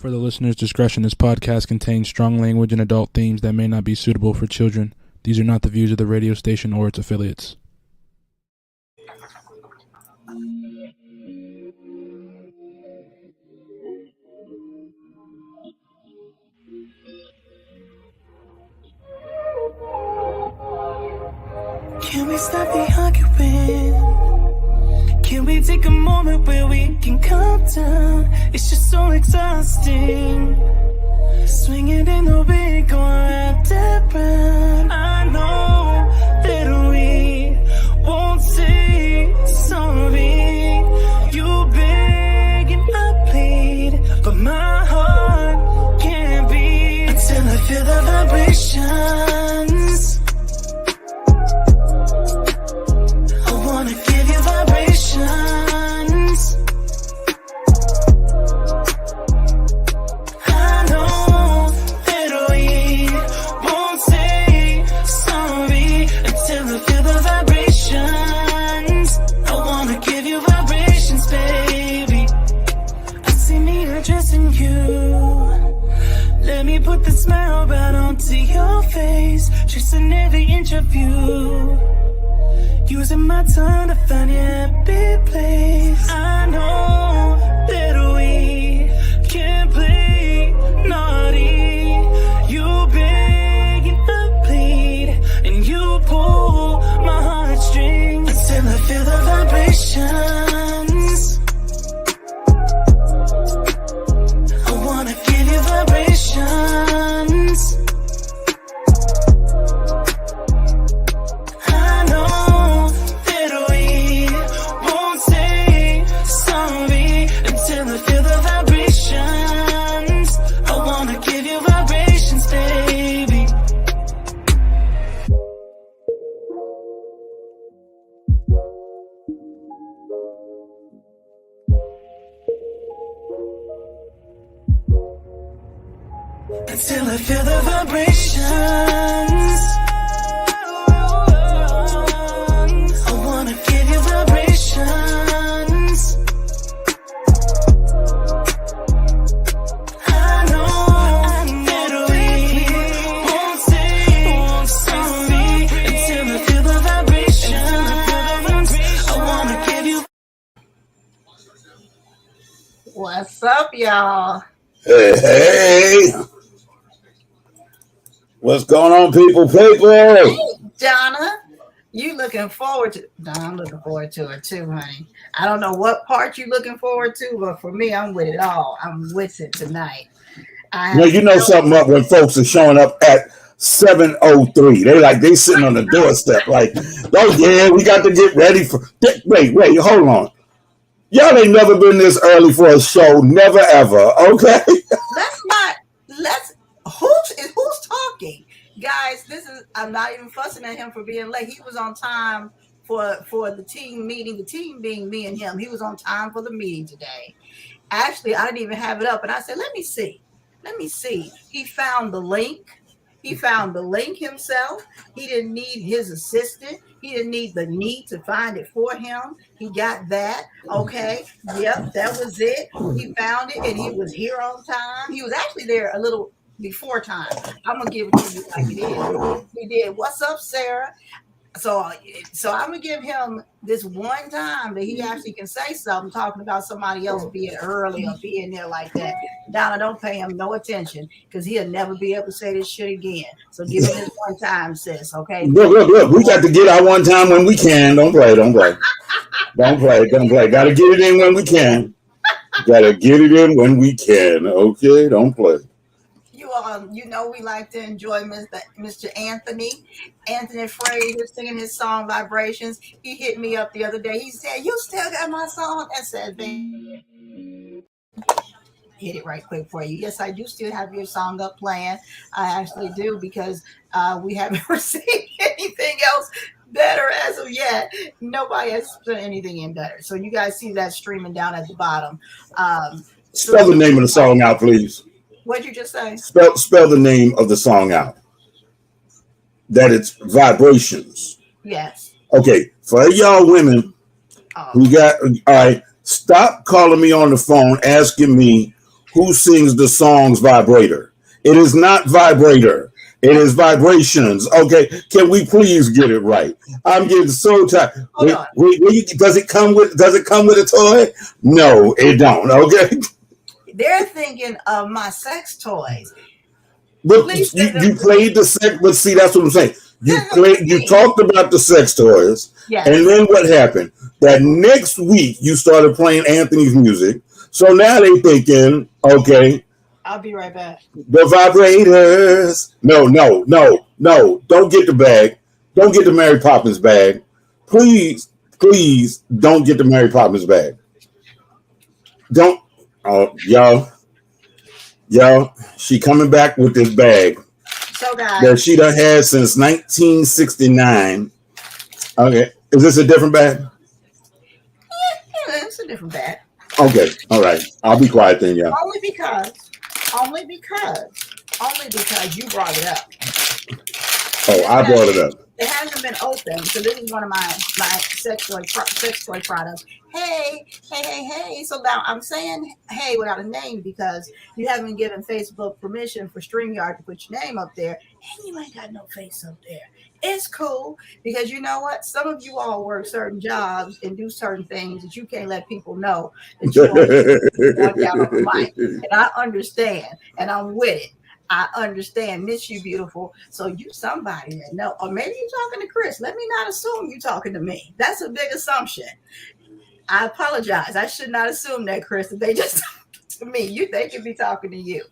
For the listener's discretion, this podcast contains strong language and adult themes that may not be suitable for children. These are not the views of the radio station or its affiliates. Can we stop the arguing? Can we take a moment where we can calm down? It's just so exhausting. Swinging in the wind, going round and round. I know that we won't say sorry. You beg and I plead, but my heart can't beat until I feel the vibrations. I wanna give you vibrations. I know that we won't say sorry until I feel the vibrations. I wanna give you vibrations, baby. I see me addressing you. Let me put the smile right onto your face, tracing every inch of you. Using my tongue to find your happy place. I know that we can't play naughty. You beg and I plead, and you pull my heartstrings until I feel the vibrations. I wanna give you vibrations. Until I feel the vibrations. I wanna give you vibrations. I know that we won't say sorry until I feel the vibrations. I wanna give you. What's up, y'all? Hey. What's going on, people? Hey, Donna, you looking forward to? Donna, I'm looking forward to it too, honey. I don't know what part you looking forward to, but for me, I'm with it all. I'm with it tonight. You know something up when folks are showing up at 7:03. They sitting on the doorstep like, oh yeah, we got to get ready for. Wait, hold on. Y'all ain't never been this early for a show, never ever. Okay. Who's talking, guys? I'm not even fussing at him for being late. He was on time for the team meeting. The team being me and him. He was on time for the meeting today. Actually, I didn't even have it up, and I said, "Let me see." He found the link. He found the link himself. He didn't need his assistant. He didn't need the need to find it for him. He got that. Okay. Yep, that was it. He found it, and he was here on time. He was actually there a little before time. I'm gonna give it to you like it is. He did. What's up, Sarah? So I'm gonna give him this one time that he actually can say something, talking about somebody else being early or being there like that. Donna, don't pay him no attention because he'll never be able to say this shit again. So give him this one time, sis. Okay. Look. We got to get our one time when we can. Don't play. Don't play. Gotta get it in when we can. Okay. Don't play. You know we like to enjoy Mr. Anthony Fraser singing his song Vibrations. He hit me up the other day. He said, "You still got my song?" I said, hit it right quick for you. Yes, I do still have your song up playing. I actually do, because we haven't received anything else better as of yet. Nobody has put anything in better. So you guys see that streaming down at the bottom. Spell the name of the song out, please. What'd you just say? Spell the name of the song out. That it's Vibrations. Yes. Okay, for y'all women who got, all right, stop calling me on the phone asking me who sings the song's Vibrator. It is not Vibrator. It is Vibrations. Okay, can we please get it right? I'm getting so tired. Hold on. Does it come with a toy? No, it don't. Okay. They're thinking of my sex toys. But Please you played the sex. But see, that's what I'm saying. You me. talked about the sex toys, Yes. and then what happened? That next week you started playing Anthony's music. So now they thinking, okay, I'll be right back. the vibrators. No. Don't get the bag. Don't get the Mary Poppins bag. Please don't get the Mary Poppins bag. Don't. Oh, y'all. She coming back with this bag So, guys, that she done had since 1969. Okay, is this a different bag? yeah, it's a different bag. Okay, all right. I'll be quiet then, y'all. Only because you brought it up. Oh, I brought it up. It hasn't been opened, so this is one of my sex toy products. Hey. So now I'm saying hey without a name because you haven't given Facebook permission for StreamYard to put your name up there, and you ain't got no face up there. It's cool because you know what? Some of you all work certain jobs and do certain things that you can't let people know that you want down on the mic. And I understand, and I'm with it. I understand, Miss You Beautiful. So you somebody that know, or maybe you're talking to Chris. Let me not assume you're talking to me. That's a big assumption. I apologize. I should not assume that, Chris. If they just talk to me, they could be talking to you.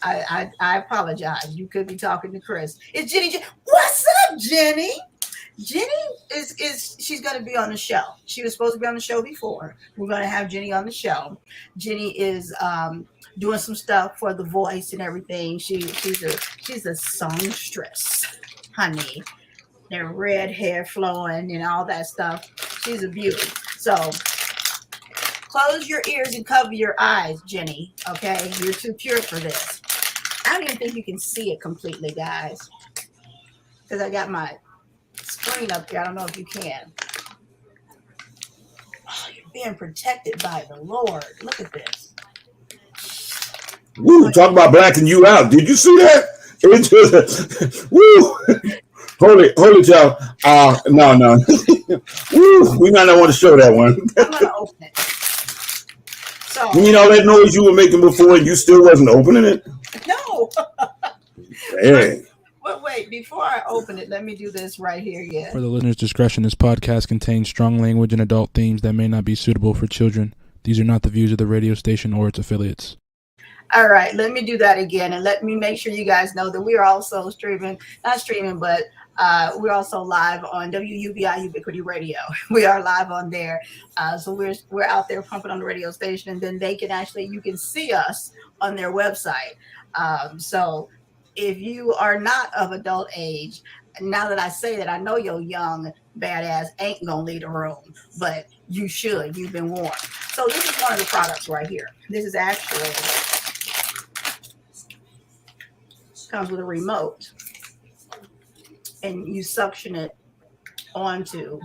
I apologize. You could be talking to Chris. It's Jenny. What's up, Jenny? Jenny is she's going to be on the show. She was supposed to be on the show before. We're going to have Jenny on the show. Jenny is doing some stuff for The Voice and everything. She's a songstress, honey. Their red hair flowing and all that stuff. She's a beauty. So close your ears and cover your eyes, Jenny. Okay, you're too pure for this. I don't even think you can see it completely, guys, because I got my screen up there. I don't know if you can. Oh, you're being protected by the Lord. Look at this. Woo, talk about blacking you out. Did you see that? It just, woo. Hold it, y'all. No. Woo, we might not want to show that one. I'm going to open it. So, You know that noise you were making before and you still wasn't opening it? no. Hey. But wait, before I open it, let me do this right here. Yeah. For the listener's discretion, this podcast contains strong language and adult themes that may not be suitable for children. These are not the views of the radio station or its affiliates. All right, let me do that again, and let me make sure you guys know that we are also but we're also live on WUBI Ubiquity Radio. We are live on there, so we're out there pumping on the radio station, and then you can see us on their website. So if you are not of adult age, now that I say that, I know your young badass ain't gonna leave the room, but you should. You've been warned. So this is one of the products right here. This is actually comes with a remote, and you suction it onto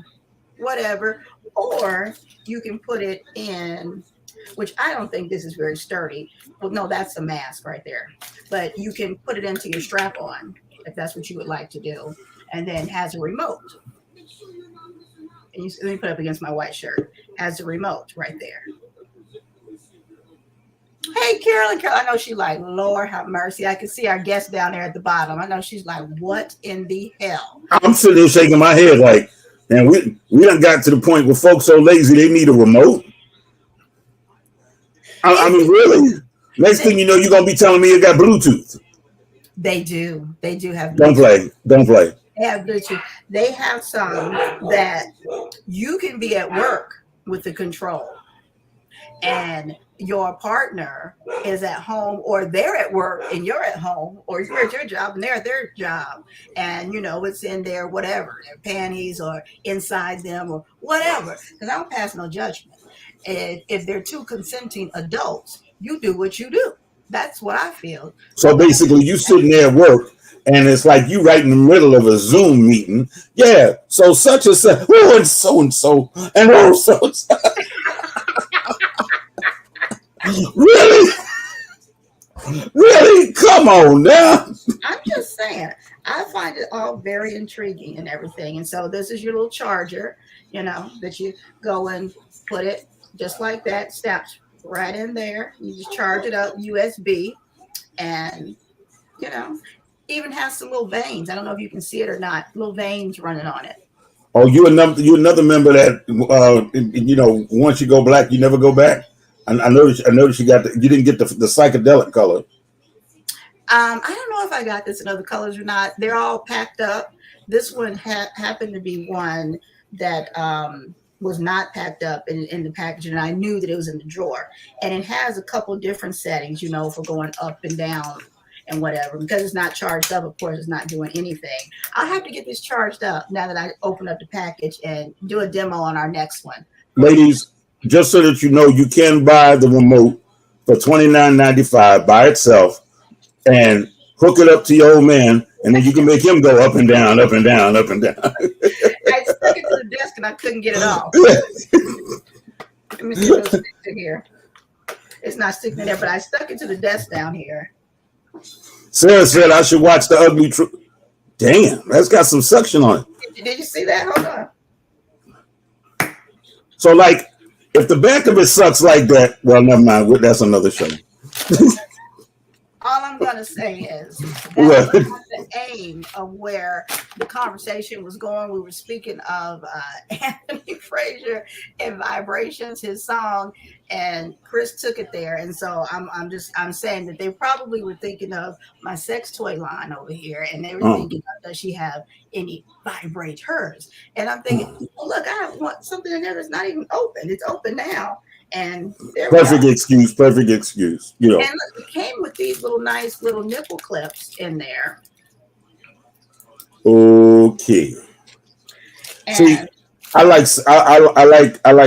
whatever, or you can put it in, which I don't think this is very sturdy. Well, no, that's a mask right there, but you can put it into your strap on if that's what you would like to do, and then has a remote. And let me put it up against my white shirt. Has a remote right there. Hey, Carolyn, I know she's like, Lord have mercy. I can see our guest down there at the bottom. I know she's like, what in the hell? I'm sitting there shaking my head like, man, we done got to the point where folks so lazy they need a remote. I mean, really? Next thing you know, you're going to be telling me it got Bluetooth. They do. They do have Bluetooth. Don't play. They have Bluetooth. They have some that you can be at work with the control, and your partner is at home, or they're at work and you're at home, or you're at your job and they're at their job, and it's in their whatever, their panties or inside them or whatever, because I don't pass no judgment. And if they're two consenting adults, you do what you do. That's what I feel. So basically you sitting there at work and it's like you right in the middle of a Zoom meeting. Yeah, so such and such, oh, and so and so, and oh, so and so. Really? Really? Come on now. I'm just saying, I find it all very intriguing and everything. And so this is your little charger, that you go and put it just like that, snaps right in there. You just charge it up USB, and you know, even has some little veins. I don't know if you can see it or not. Little veins running on it. Oh, you another member that once you go black, you never go back. I noticed you you didn't get the psychedelic color. I don't know if I got this in other colors or not. They're all packed up. This one happened to be one that was not packed up in the package, and I knew that it was in the drawer. And it has a couple different settings, for going up and down and whatever. Because it's not charged up, of course, it's not doing anything. I'll have to get this charged up now that I open up the package and do a demo on our next one. Ladies, just so that you know, you can buy the remote for $29.95 by itself and hook it up to your old man, and then you can make him go up and down, up and down, up and down. I stuck it to the desk and I couldn't get it off. Let me see what it's sticking to here. It's not sticking in there, but I stuck it to the desk down here. Sarah said I should watch The Ugly Truth. Damn, that's got some suction on it. Did you see that? Hold on. So, like, if the back of it sucks like that, well, never mind. That's another show. All I'm going to say is that's not the aim of where the conversation was going. We were speaking of Anthony Frazier and Vibrations, his song, and Chris took it there. And so I'm saying that they probably were thinking of my sex toy line over here, and they were thinking, does she have any vibrate hers? And I'm thinking, look, I have something in there that's not even open. It's open now. And perfect excuse. And look, it came with these nice little nipple clips in there. Okay. And see, I like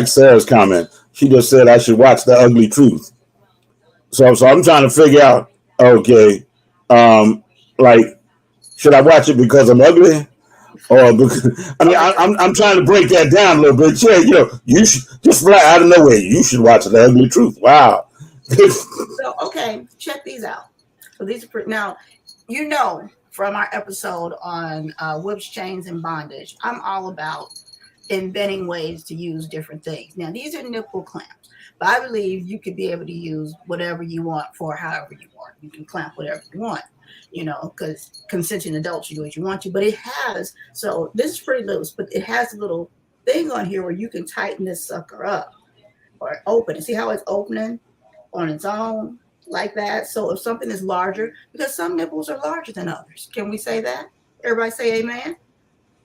Sarah's comment. She just said I should watch The Ugly Truth. So I'm trying to figure out. Okay, should I watch it because I'm ugly? Or because, I'm trying to break that down a little bit. Yeah, you should just fly out of nowhere. You should watch The Ugly Truth. Wow. So, okay, check these out. So these are now, from our episode on whips, chains, and bondage, I'm all about inventing ways to use different things. Now, these are nipple clamps, but I believe you could be able to use whatever you want for however you want. You can clamp whatever you want. Because consenting adults, you do what you want to, but it has, so this is pretty loose, but it has a little thing on here where you can tighten this sucker up or open it. See how it's opening on its own like that? So if something is larger, because some nipples are larger than others. Can we say that? Everybody say amen?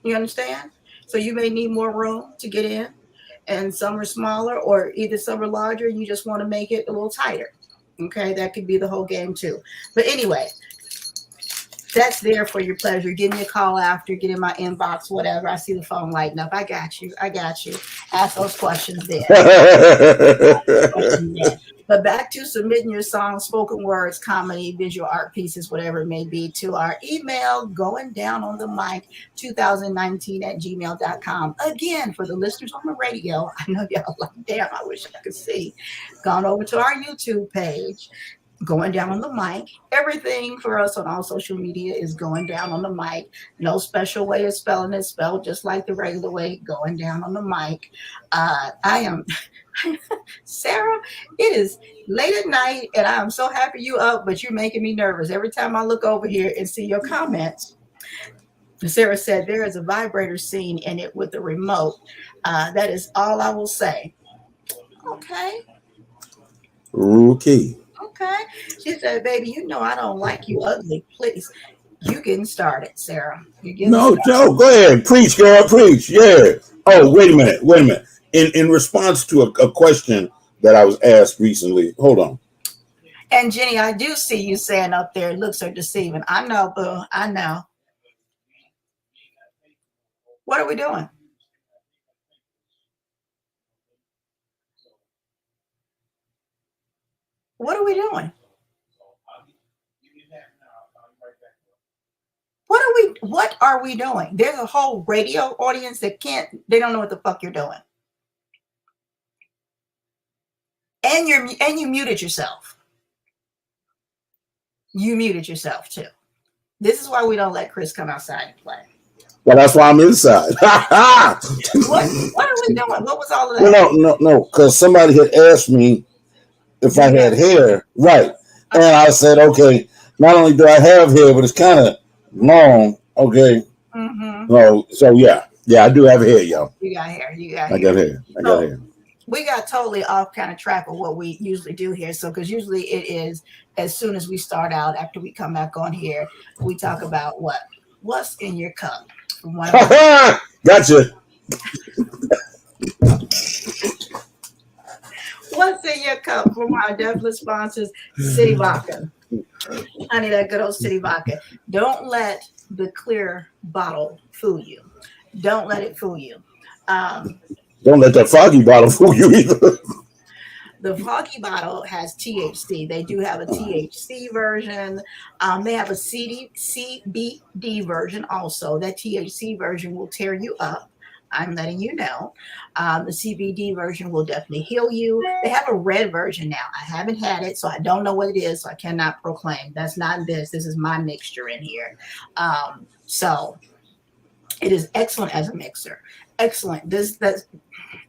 You understand? So you may need more room to get in, and some are smaller, or either some are larger and you just want to make it a little tighter. Okay, that could be the whole game too. But anyway, that's there for your pleasure. Give me a call after, get in my inbox, whatever. I see the phone lighting up. I got you. Ask those questions there. But back to submitting your songs, spoken words, comedy, visual art pieces, whatever it may be, to our email, going down on the mic 2019@gmail.com. Again, for the listeners on the radio, I know y'all like, damn, I wish I could see. Gone over to our YouTube page. Going down on the mic. Everything for us on all social media is going down on the mic. No special way of spelling it, spelled just like the regular way, going down on the mic. I am Sarah. It is late at night and I am so happy you up, but you're making me nervous every time I look over here and see your comments. Sarah said there is a vibrator scene in it with the remote. That is all I will say. Okay. Okay. She said, baby, I don't like you ugly. Please. You getting started, Sarah. No, go ahead. Preach, girl, preach. Yeah. Oh, wait a minute. In response to a question that I was asked recently, hold on. And Jenny, I do see you saying up there, looks are deceiving. I know, boo. I know. What are we doing? What are we doing? What are we doing? There's a whole radio audience that they don't know what the fuck you're doing. And you muted yourself. You muted yourself too. This is why we don't let Chris come outside and play. Well, that's why I'm inside. What are we doing? What was all of that? Well, no, because somebody had asked me if I had hair, right? And I said, okay, not only do I have hair, but it's kind of long. Okay, so yeah, I do have hair, y'all. You got hair. I got hair. We got totally off kind of track of what we usually do here. So, because usually it is as soon as we start out, after we come back on here, we talk about what's in your cup. Gotcha. What's in your cup from our definite sponsors, City Vodka. Honey, that good old City Vodka. Don't let the clear bottle fool you. Don't let it fool you. Don't let that foggy bottle fool you either. The foggy bottle has THC. They do have a THC version. They have a CBD version also. That THC version will tear you up. I'm letting you know. The CBD version will definitely heal you. They have a red version now. I haven't had it, so I don't know what it is, so I cannot proclaim. That's not this. This is my mixture in here. So it is excellent as a mixer. Excellent.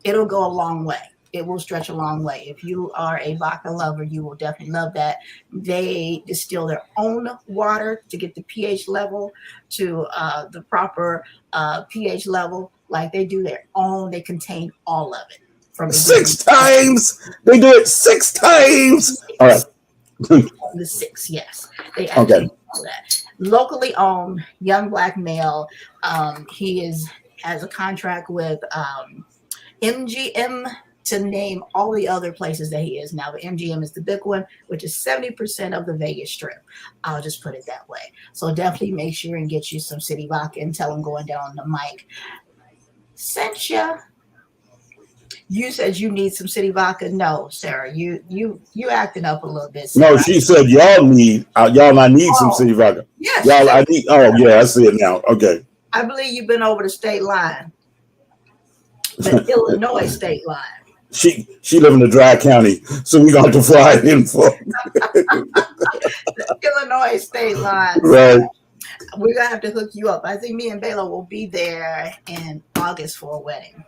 It'll go a long way. It will stretch a long way. If you are a vodka lover, you will definitely love that. They distill their own water to get the pH level to the proper pH level. Like they do their own. They contain all of it. From 6 times. They do it 6 times. All right. The 6, yes. They actually do that. Locally owned, young black male. He has a contract with MGM to name all the other places that he is now. But MGM is the big one, which is 70% of the Vegas Strip. I'll just put it that way. So definitely make sure and get you some City Vodka and tell him going down the mic. Sent you said you need some City Vodka. No, Sarah, you acting up a little bit. Sarah. No, she said y'all might need some City Vodka. Yes. Y'all, I need. Oh yeah, I see it now. Okay. I believe you've been over the state line, the Illinois state line. She live in the dry county, so we got to fly in for the Illinois state line. Right. We're gonna have to hook you up. I think me and Bela will be there in August for a wedding.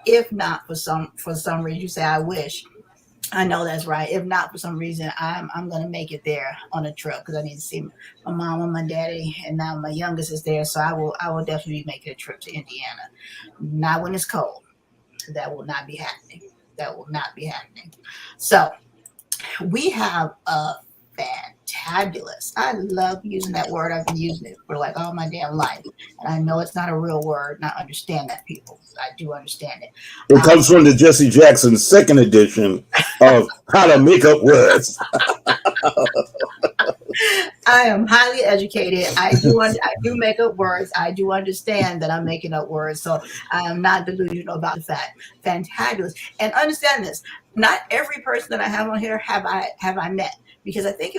If not for some reason, you say I wish. I know that's right. If not for some reason, I'm gonna make it there on a trip because I need to see my mom and my daddy, and now my youngest is there, so I will definitely be making a trip to Indiana. Not when it's cold. That will not be happening. That will not be happening. So we have a fantabulous. I love using that word. I've been using it for like all my damn life. And I know it's not a real word, and I understand that, people. I do understand it. It comes from the Jesse Jackson 2nd edition of How to Make Up Words. I am highly educated. I do make up words. I do understand that I'm making up words. So I am not delusional about the fact. Fantabulous. And understand this. Not every person that I have on here have I met. Because I think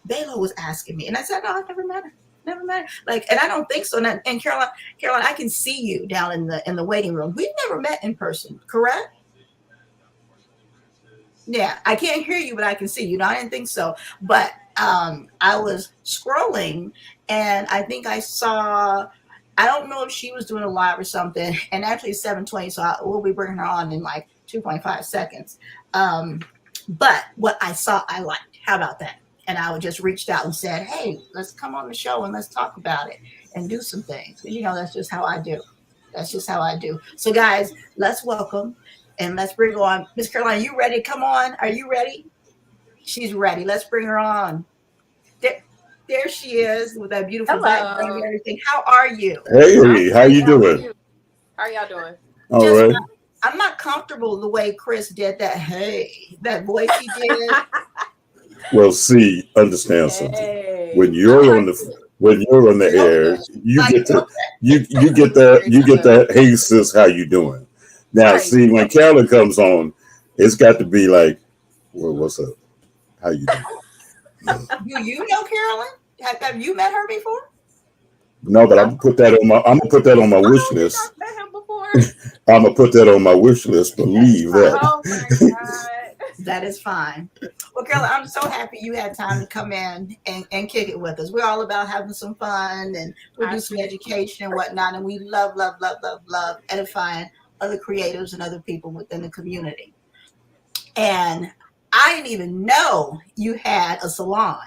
Bela was asking me. And I said, no, I've never met her. Never met her. Like, and I don't think so. And Caroline, I can see you down in the waiting room. We've never met in person, correct? Yeah, I can't hear you, but I can see you. No, I didn't think so. But I was scrolling, and I think I saw, I don't know if she was doing a live or something, and actually it's 7:20, so we'll be bringing her on in like 2.5 seconds. But what I saw, I liked. How about that? And I just reached out and said, hey, let's come on the show and let's talk about it and do some things. You know, that's just how I do. That's just how I do. So, guys, let's welcome and let's bring her on. Miss Caroline, you ready to come on? Are you ready? She's ready. Let's bring her on. There she is with that beautiful background and everything. How are you? Hey, how you doing? How are y'all doing? All right. I'm not comfortable the way Chris did that. Hey, that voice he did. Well, see, understand something. When you're on the air, you get that hey sis, how you doing? Now, see, when Carolyn comes on, it's got to be like, well, what's up? How you doing? Do you know Carolyn? Have you met her before? No, but I'm gonna put that on my wish list. I'm gonna put that on my wish list. Believe that. Oh my God. That is fine. Well, Carla, I'm so happy you had time to come in and kick it with us. We're all about having some fun and we'll do some education and whatnot. And we love, love, love, love, love edifying other creatives and other people within the community. And I didn't even know you had a salon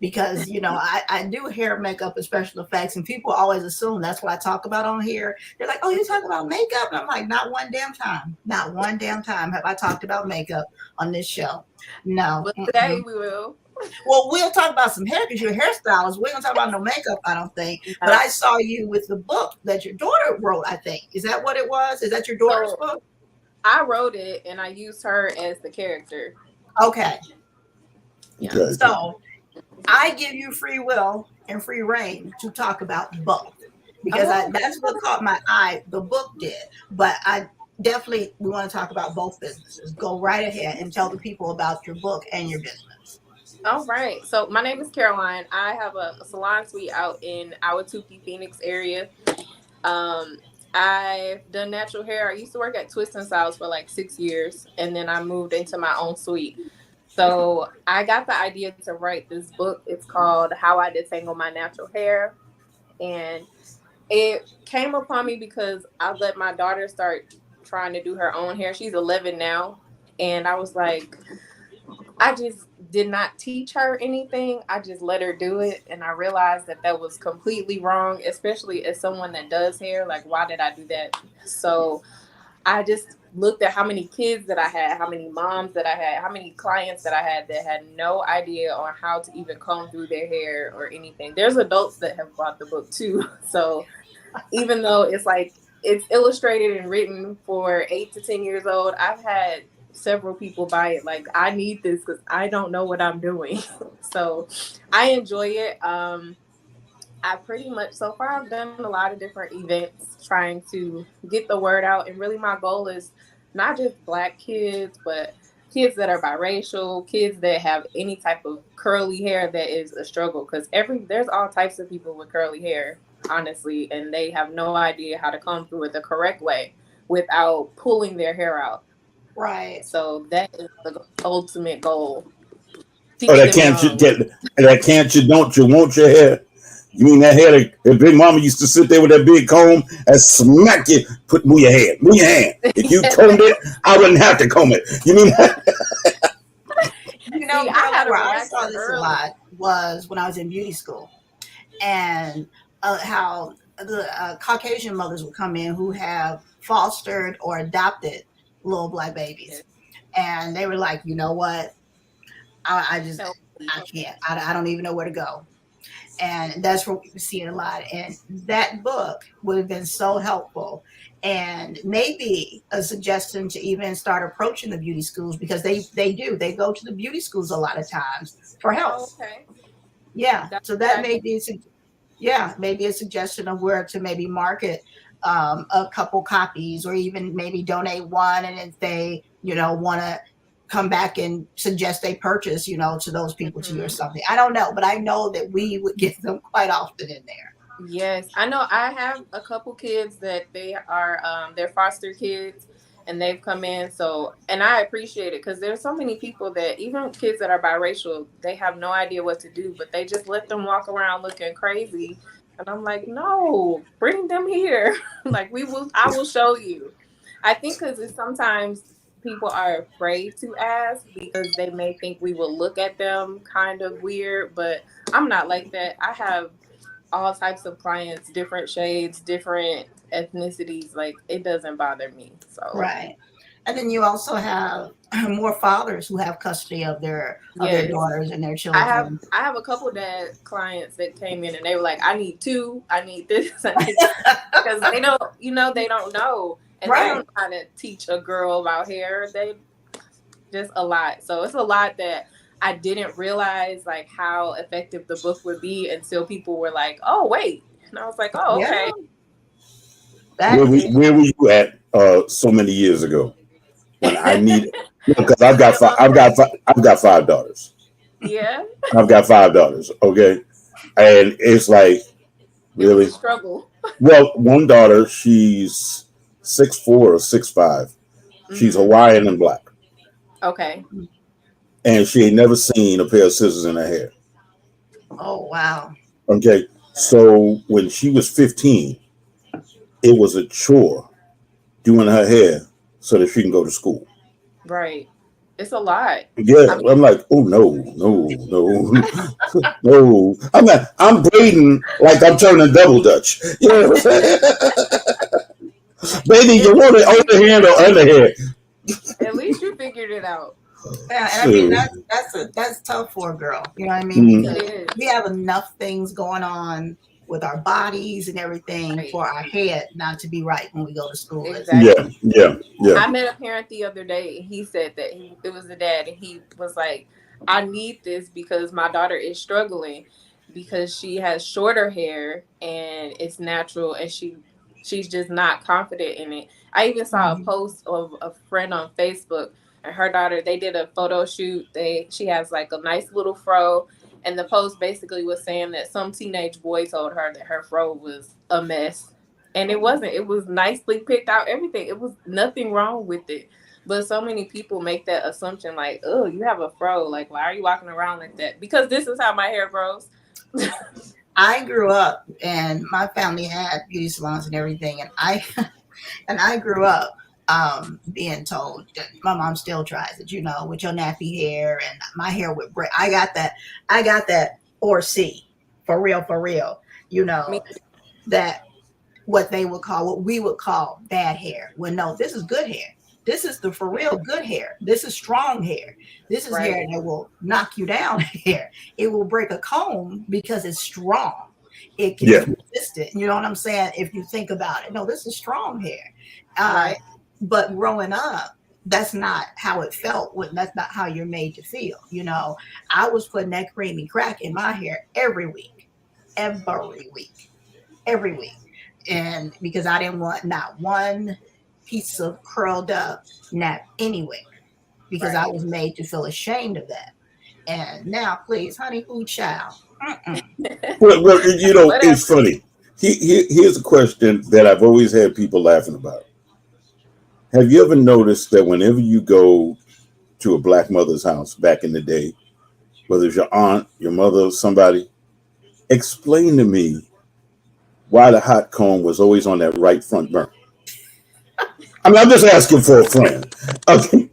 because, you know, I do hair, makeup, and special effects, and people always assume that's what I talk about on here. They're like, oh, you talk about makeup? And I'm like, not one damn time. Not one damn time have I talked about makeup on this show. No. But today we will. Well, we'll talk about some hair because you're a hairstylist. We're going to talk about no makeup, I don't think. No. But I saw you with the book that your daughter wrote, I think. Is that what it was? Is that your daughter's book? I wrote it and I used her as the character. Okay. Yeah. Okay. So I give you free will and free reign to talk about both because that's what caught my eye. The book did, but I definitely we want to talk about both businesses. Go right ahead and tell the people about your book and your business. All right. So my name is Caroline. I have a salon suite out in our Tukey, Phoenix area. I've done natural hair. I used to work at Twist and Styles for like 6 years, and then I moved into my own suite. So I got the idea to write this book. It's called How I Detangle My Natural Hair. And it came upon me because I let my daughter start trying to do her own hair. She's 11 now. And I was like, I just did not teach her anything. I just let her do it. And I realized that that was completely wrong, especially as someone that does hair. Like, why did I do that? So I just looked at how many kids that I had, how many moms that I had, how many clients that I had that had no idea on how to even comb through their hair or anything. There's adults that have bought the book too. So even though it's like, it's illustrated and written for 8 to 10 years old, I've had several people buy it. Like, I need this because I don't know what I'm doing. So I enjoy it. I pretty much, so far, I've done a lot of different events trying to get the word out. And really my goal is not just Black kids, but kids that are biracial, kids that have any type of curly hair that is a struggle. Because there's all types of people with curly hair, honestly, and they have no idea how to comb through it the correct way without pulling their hair out. Right. So that is the ultimate goal. Oh, that can't you get? That can't you? Don't you want your hair? You mean that hair that Big Mama used to sit there with that big comb and smack you? Move your head, move your hand. If you combed it, I wouldn't have to comb it. You mean that? You know, where I saw this a lot was when I was in beauty school, and how the Caucasian mothers would come in who have fostered or adopted little Black babies, and they were like, you know what, I can't, I don't even know where to go. And that's what we see it a lot. And that book would have been so helpful, and maybe a suggestion to even start approaching the beauty schools, because they go to the beauty schools a lot of times for help. Okay. Yeah. So that may be maybe a suggestion of where to maybe market a couple copies, or even maybe donate one, and if they want to come back and suggest they purchase to those people to you or something. I don't know, but I know that we would get them quite often in there. Yes, I know. I have a couple kids that they are they're foster kids, and they've come in. So, and I appreciate it, because there's so many people that, even kids that are biracial, they have no idea what to do, but they just let them walk around looking crazy. And I'm like, no, bring them here. Like, I will show you. I think because sometimes people are afraid to ask because they may think we will look at them kind of weird, but I'm not like that. I have all types of clients, different shades, different ethnicities. Like, it doesn't bother me. So right. And then you also have more fathers who have custody of their daughters and their children. I have a couple dad clients that came in and they were like, I need 2, I need this, because they don't know. And they don't know how to teach a girl about hair. They just a lot. So it's a lot that I didn't realize, like, how effective the book would be until people were like, oh, wait. And I was like, oh, okay. Where were you at so many years ago when I needed? Because I've got 5 daughters. Yeah. I've got 5 daughters. Okay, and it's like, really? It was a struggle. Well, one daughter, she's 6'4" or 6'5". She's Hawaiian and Black. Okay. and she ain't never seen a pair of scissors in her hair. Oh wow. Okay, so when she was 15, it was a chore doing her hair so that she can go to school. Right. It's a lot. Yeah, I mean, I'm like, oh no, no. I'm braiding like I'm turning double Dutch. You know what I'm saying? Baby, you want it overhand or underhand? at least you figured it out. Yeah, and I mean Shoot. that's tough for a girl. You know what I mean? Mm, Because It is. we have enough things going on with our bodies and everything Right. for our head not to be right when we go to school. Exactly. yeah. I met a parent the other day, and he said that it was the dad, and he was like, I need this because my daughter is struggling because she has shorter hair and it's natural, and she's just not confident in it. I even saw a Mhm. post of a friend on Facebook, and her daughter, they did a photo shoot. She has like a nice little fro, and the post basically was saying that some teenage boy told her that her fro was a mess. And it wasn't. It was nicely picked out, everything. It was nothing wrong with it. But so many people make that assumption like, oh, you have a fro. Like, why are you walking around like that? Because this is how my hair grows. I grew up and my family had beauty salons and everything, and I grew up being told that my mom still tries it, with your nappy hair and my hair with braid. I got that or C for real, Me, that what we would call bad hair. Well, no, this is good hair. This is the for real good hair. This is strong hair. This is hair right, that will knock you down hair. It will break a comb because it's strong. Yeah. It's resistant. You know what I'm saying? If you think about it. No, this is strong hair. Uh, right, but growing up, that's not how it felt. That's not how you're made to feel. I was putting that creamy crack in my hair every week, every week. And because I didn't want not one piece of curled up nap anywhere, because I right. was made to feel ashamed of that. And now, please, honey, who child? Mm-mm. Well, it's Whatever. funny. Here's a question that I've always had people laughing about. Have you ever noticed that whenever you go to a black mother's house back in the day, whether it's your aunt, your mother, somebody, explain to me why the hot comb was always on that right front burn. I mean, I'm just asking for a friend. Okay.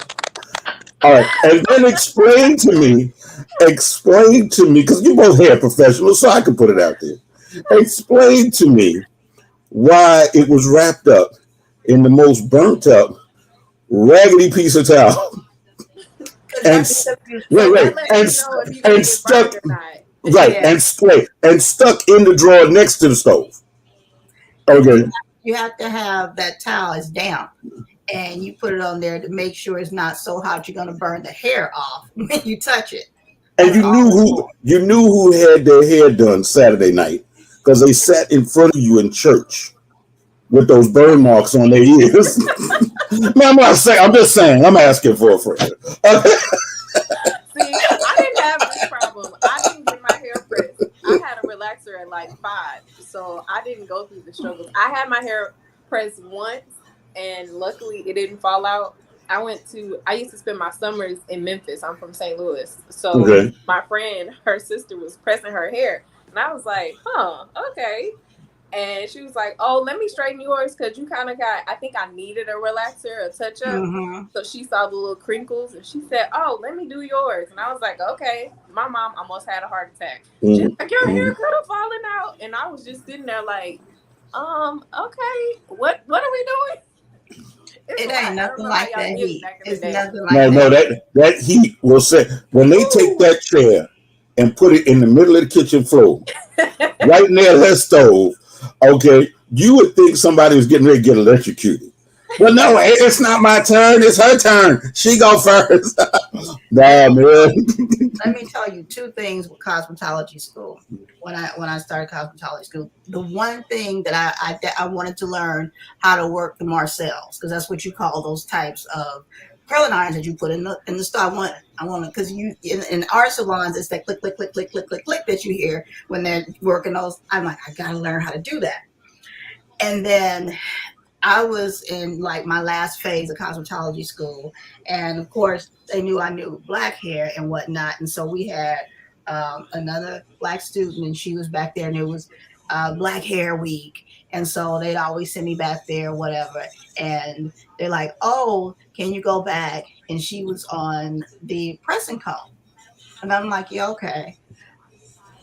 All right. And then explain to me, because you both hair professionals, so I can put it out there. Explain to me why it was wrapped up in the most burnt up, raggedy piece of towel and That lets you know if you're gonna and get stuck burned or not. right Yeah. and stuck in the drawer next to the stove. Okay. You have to have that towel is damp, and you put it on there to make sure it's not so hot you're going to burn the hair off when you touch it. And That's all it's for. you knew who had their hair done Saturday night because they sat in front of you in church with those burn marks on their ears. Man, I'm not saying. I'm just saying. I'm asking for a friend. See, I didn't have this problem. I didn't get my hair pressed. I had a relaxer at like 5, so I didn't go through the struggles. I had my hair pressed once, and luckily it didn't fall out. I used to spend my summers in Memphis. I'm from St. Louis. So Okay. my friend, her sister was pressing her hair, and I was like, okay. And she was like, oh, let me straighten yours because you kind of I think I needed a relaxer, a touch up. Mm-hmm. So she saw the little crinkles and she said, oh, let me do yours. And I was like, okay. My mom almost had a heart attack. She's like, your hair could have fallen out. And I was just sitting there like, okay, what are we doing? It ain't nothing like that heat. It's nothing like No, that. that heat will say when they take that chair and put it in the middle of the kitchen floor, right near that stove. Okay, you would think somebody was getting ready to get electrocuted. Well, no, it's not my turn. It's her turn. She go first. Nah, man. Let me tell you 2 things with cosmetology school. When I started cosmetology school, the one thing that I wanted to learn how to work the Marcells, because that's what you call those types of curling irons that you put in the store. I want because you in our salons it's that click click click click click click click that you hear when they're working those. I'm like, I gotta learn how to do that. And then I was in like my last phase of cosmetology school, and of course they knew I knew black hair and whatnot, and so we had another black student, and she was back there, and it was Black Hair Week, and so they'd always send me back there, whatever, and they're like, "Oh, can you go back?" And she was on the pressing comb, and I'm like, "Yeah, okay."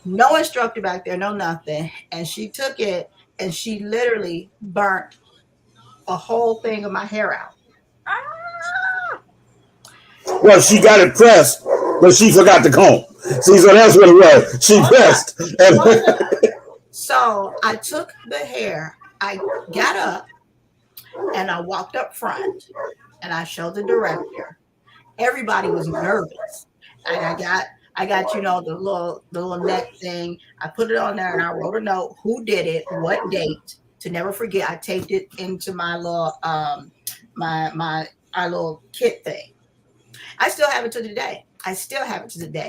No instructor back there, no nothing, and she took it, and she literally burnt a whole thing of my hair out. Well, she got it pressed, but she forgot to comb. See, so that's what it was. She pressed. So I took the hair, I got up, and I walked up front, and I showed the director. Everybody was nervous, and I got the little neck thing. I put it on there, and I wrote a note: who did it, what date, to never forget. I taped it into my little our little kit thing. I still have it to today.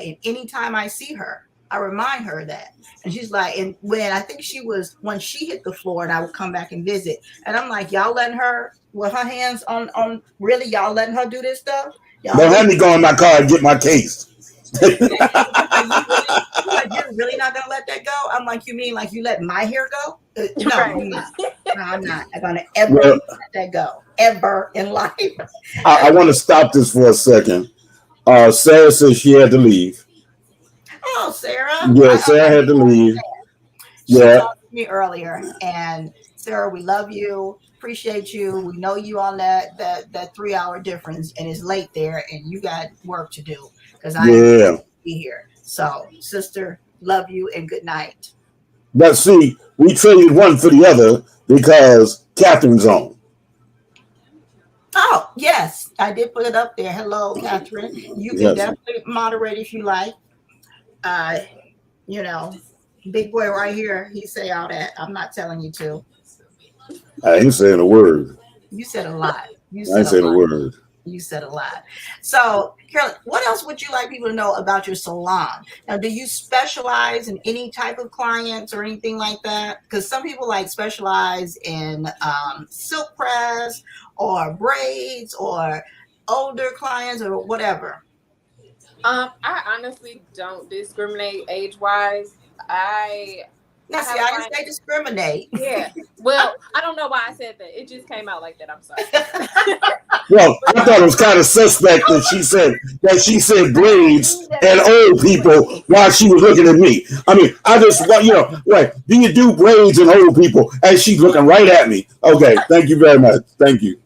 And anytime I see her, I remind her of that. And she's like, and when she hit the floor, and I would come back and visit, and I'm like, y'all letting her with her hands on really, y'all letting her do this stuff? Y'all Don't have me go in my car and get my case. You're really not gonna let that go? I'm like, you mean like you let my hair go? No, Right. I'm not. No, I'm not. I'm gonna ever let that go. Ever in life. I want to stop this for a second. Sarah says she had to leave. Oh, Sarah. Yeah, Sarah had to leave. She Yeah. talked to me earlier, and Sarah, we love you, appreciate you. We know you on that 3-hour difference, and it's late there, and you got work to do because I ain't be here. So, sister, love you and good night. But see, we traded one for the other because Catherine's on. Oh, yes, I did put it up there. Hello, Catherine. You can definitely moderate if you like. Big boy right here, he say all that. I'm not telling you to. I ain't saying a word. You said a lot. I ain't saying a word. You said a lot. So, Carolyn, what else would you like people to know about your salon? Now, do you specialize in any type of clients or anything like that? Because some people specialize in silk press or braids or older clients or whatever. I honestly don't discriminate age-wise. I didn't say discriminate. Yeah. Well, I don't know why I said that. It just came out like that. I'm sorry. Well, I thought it was kind of suspect that she said braids and old people while she was looking at me. I mean, I just do you do braids and old people? And she's looking right at me. Okay, thank you very much. Thank you.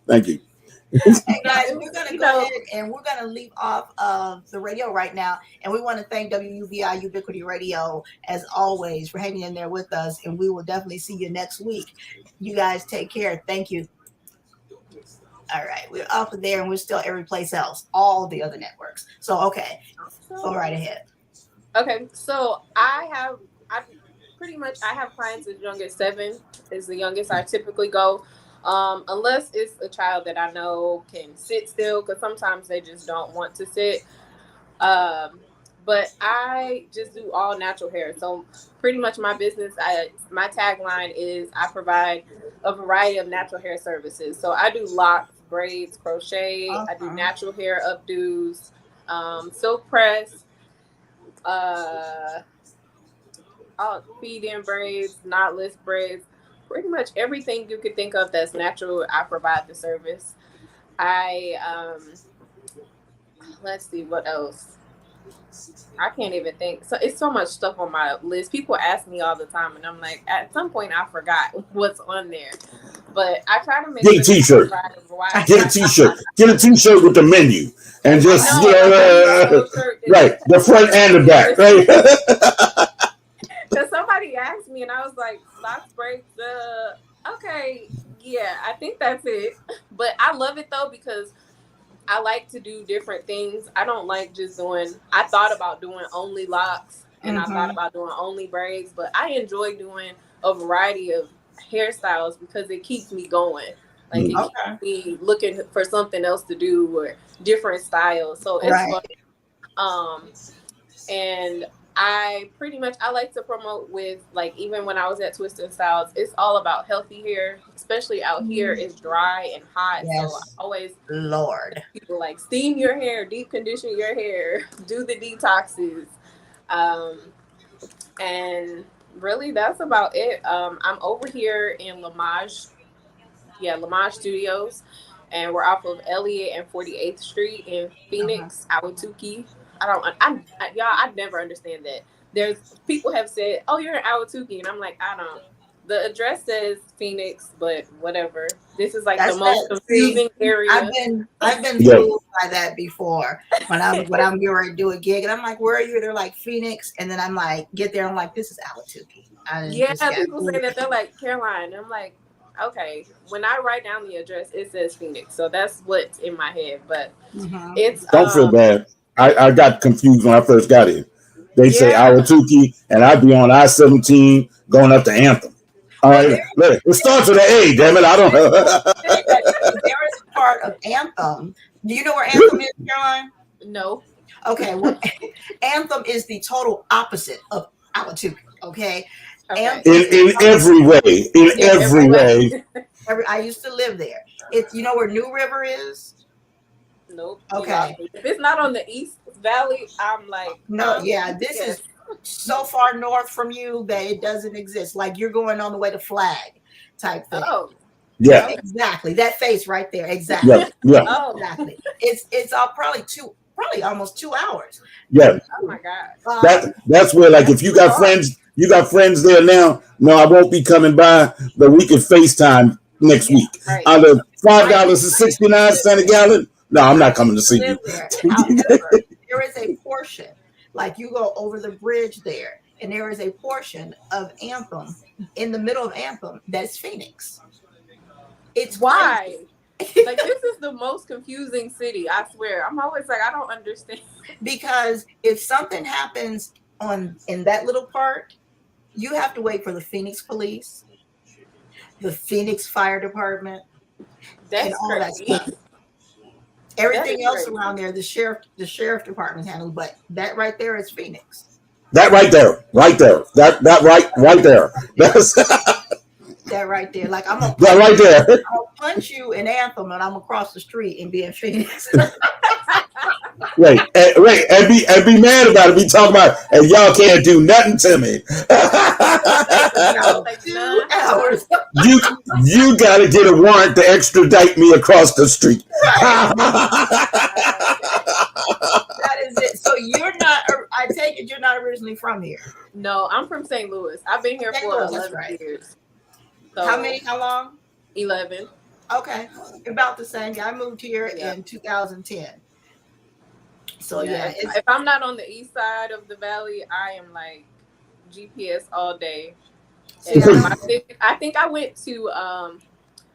Hey guys, we're gonna go ahead and we're gonna leave off of the radio right now, and we want to thank WUBI Ubiquity Radio as always for hanging in there with us, and we will definitely see you next week. You guys take care. Thank you. All right, we're off of there, and we're still every place else, all the other networks. So okay, go right ahead. Okay, so I have clients as young as 7 is the youngest I typically go. Unless it's a child that I know can sit still, because sometimes they just don't want to sit. But I just do all natural hair. So pretty much my business, my tagline is I provide a variety of natural hair services. So I do locks, braids, crochet. I do natural hair updos, silk press, feed-in braids, knotless braids. Pretty much everything you could think of that's natural, I provide the service. Let's see what else. I can't even think. So it's so much stuff on my list. People ask me all the time, and I'm like, at some point I forgot what's on there. But I try to make Get a t-shirt. Get a t-shirt. Get a t-shirt with the menu, and just right, the front and the back, right. Because somebody asked me, and I was like, locks, braids, okay, yeah, I think that's it. But I love it, though, because I like to do different things. I don't like just I thought about doing only locks, and I thought about doing only braids, but I enjoy doing a variety of hairstyles because it keeps me going. Like, it keeps me looking for something else to do or different styles. So it's fun. And I like to promote with, like, even when I was at Twist and Styles, it's all about healthy hair, especially out here. It's dry and hot. Yes. So I always Lord. people like steam your hair, deep condition your hair, do the detoxes. And really that's about it. I'm over here in Lamage Studios, and we're off of Elliott and 48th Street in Phoenix, Awatuki. I never understand that. There's people have said, "Oh, you're in Awatuki," and I'm like, I don't. The address says Phoenix, but whatever. This is like the most confusing area. I've been fooled by that before. When I'm getting ready to do a gig, and I'm like, "Where are you?" They're like, "Phoenix," and then I'm like, get there, I'm like, "This is Awatuki." People say that they're like Caroline. I'm like, okay. When I write down the address, it says Phoenix, so that's what's in my head. But it's don't feel bad. I got confused when I first got here. They say Awatuki, and I'd be on I-17 going up to Anthem. All right, it starts with an A. Damn it, I don't know. There is a part of Anthem. Do you know where Anthem is, Caroline? No. Okay. Well, Anthem is the total opposite of Awatuki. Okay. In every way. In every way. I used to live there. You know where New River is? Nope. Okay. If it's not on the East Valley, I'm like, no. Yeah, this is so far north from you that it doesn't exist. Like you're going on the way to Flag, type thing. Oh. Yeah. Exactly. That face right there. Exactly. Yeah. Oh. Exactly. It's all probably almost 2 hours. Yeah. Oh my God. That's where, like, if you got friends there now. No, I won't be coming by, but we can FaceTime next week. Right. Under $5.69 a gallon. No, I'm not coming to see you. However, there is a portion, like you go over the bridge there, and there is a portion of Anthem in the middle of Anthem that's Phoenix. It's why? Like, this is the most confusing city, I swear. I'm always like, I don't understand. Because if something happens in that little part, you have to wait for the Phoenix police, the Phoenix fire department, and all crazy. That stuff. Everything else crazy. Around there, the sheriff department handles, but that right there is Phoenix. That right there. That right there. That's that right there. Like I'm gonna punch you in Anthem, and I'm across the street and be in Phoenix. Right, and be mad about it. Be talking about, and y'all can't do nothing to me. 2 hours. You got to get a warrant to extradite me across the street. Right. That is it. So I take it you're not originally from here. No, I'm from St. Louis. I've been here for 11 years. So, how long? 11. Okay, about the same. I moved here in 2010. So if I'm not on the east side of the valley, I am like GPS all day. And I think I went to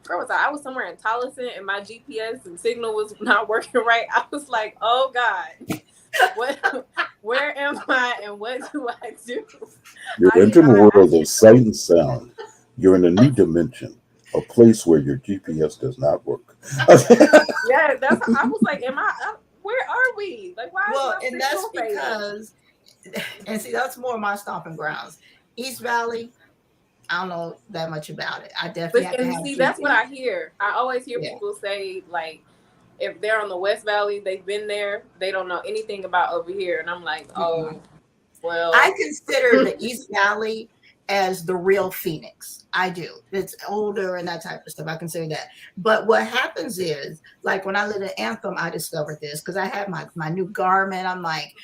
where was I? I was somewhere in Tolleson, and my GPS and signal was not working right. I was like, oh God, where am I and what do I do? You're entering the world of sight and sound. You're in a new dimension, a place where your GPS does not work. Yeah, I was like, where are we? Like, why? Well, and that's because, and see, that's more my stomping grounds. East Valley, I don't know that much about it. I definitely have to have see, that's what I hear. I always hear people say, like, if they're on the West Valley, they've been there, they don't know anything about over here. And I'm like, oh, well. I consider the East Valley as the real Phoenix. I do. It's older and that type of stuff. I consider that. But what happens is, like when I lived in Anthem, I discovered this because I had my new garment. I'm like,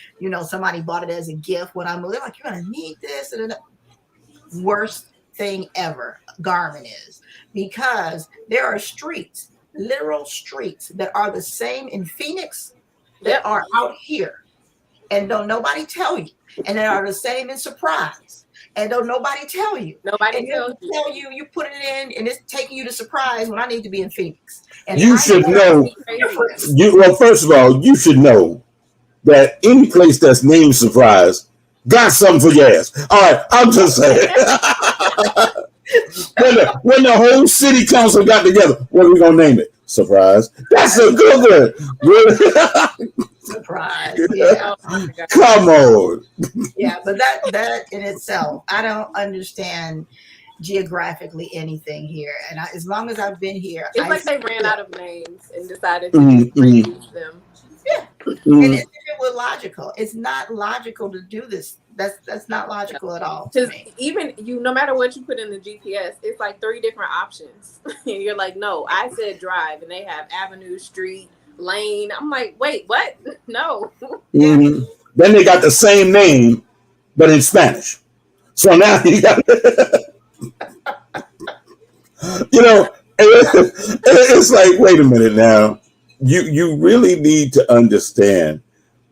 somebody bought it as a gift when I moved. They're like, you're gonna need this. And worst thing ever, garment is, because there are streets, literal streets that are the same in Phoenix that are out here, and don't nobody tell you, and they are the same in Surprise. And don't nobody tell you. Nobody tells you. You put it in, and it's taking you to Surprise when I need to be in Phoenix. And you should know. Well, first of all, you should know that any place that's named Surprise got something for your ass. All right, I'm just saying. when the whole city council got together, what are we gonna name it? Surprise. That's a good one. Surprise. Yeah. Oh my God. Come on. Yeah. But that in itself, I don't understand geographically anything here. And as long as I've been here, It's I like they ran still- out of names and decided to Mm, mm, reuse them. Yeah. And mm. it was logical. It's not logical to do this. That's not logical at all to Because me. even no matter what you put in the GPS, it's like 3 different options. And you're like, no, I said drive, and they have avenue, street, lane. I'm like, wait, what? No. Mhm. Then they got the same name, but in Spanish. So now you got, you know, it's like, wait a minute now. You really need to understand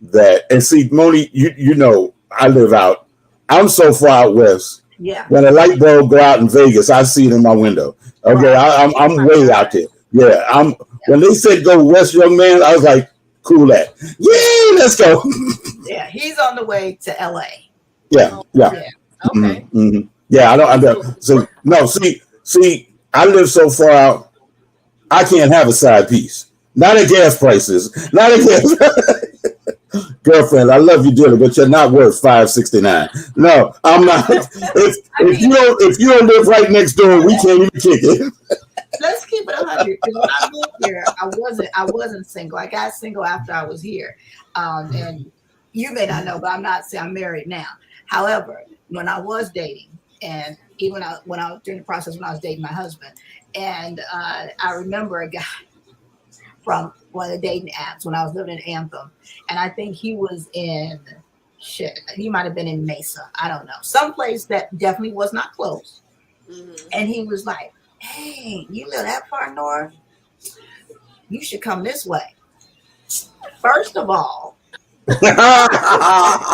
that. And see, Moni, you know, I live out. I'm so far out west. Yeah. When a light bulb go out in Vegas, I see it in my window. Okay, I'm way out there. Yeah, When they said go west, young man, I was like, cool that. Yeah, let's go. Yeah. He's on the way to LA. Yeah. Okay. Mm-hmm. Yeah, I don't. So no, see, I live so far out, I can't have a side piece. Not at gas prices. Not at gas. Girlfriend, I love you dearly, but you're not worth $5.69. No, I'm not. If you don't live right next door, we can't even kick it. Let's keep it 100. Because when I moved here, I wasn't single. I got single after I was here. And you may not know, but I'm married now. However, when I was dating, and even when I was during the process when I was dating my husband, and I remember a guy from one of the dating apps when I was living in Anthem, and I think he was in he might have been in Mesa, I don't know, someplace that definitely was not close. Mm-hmm. And he was like, "Hey, you live that far north? You should come this way." First of all, Why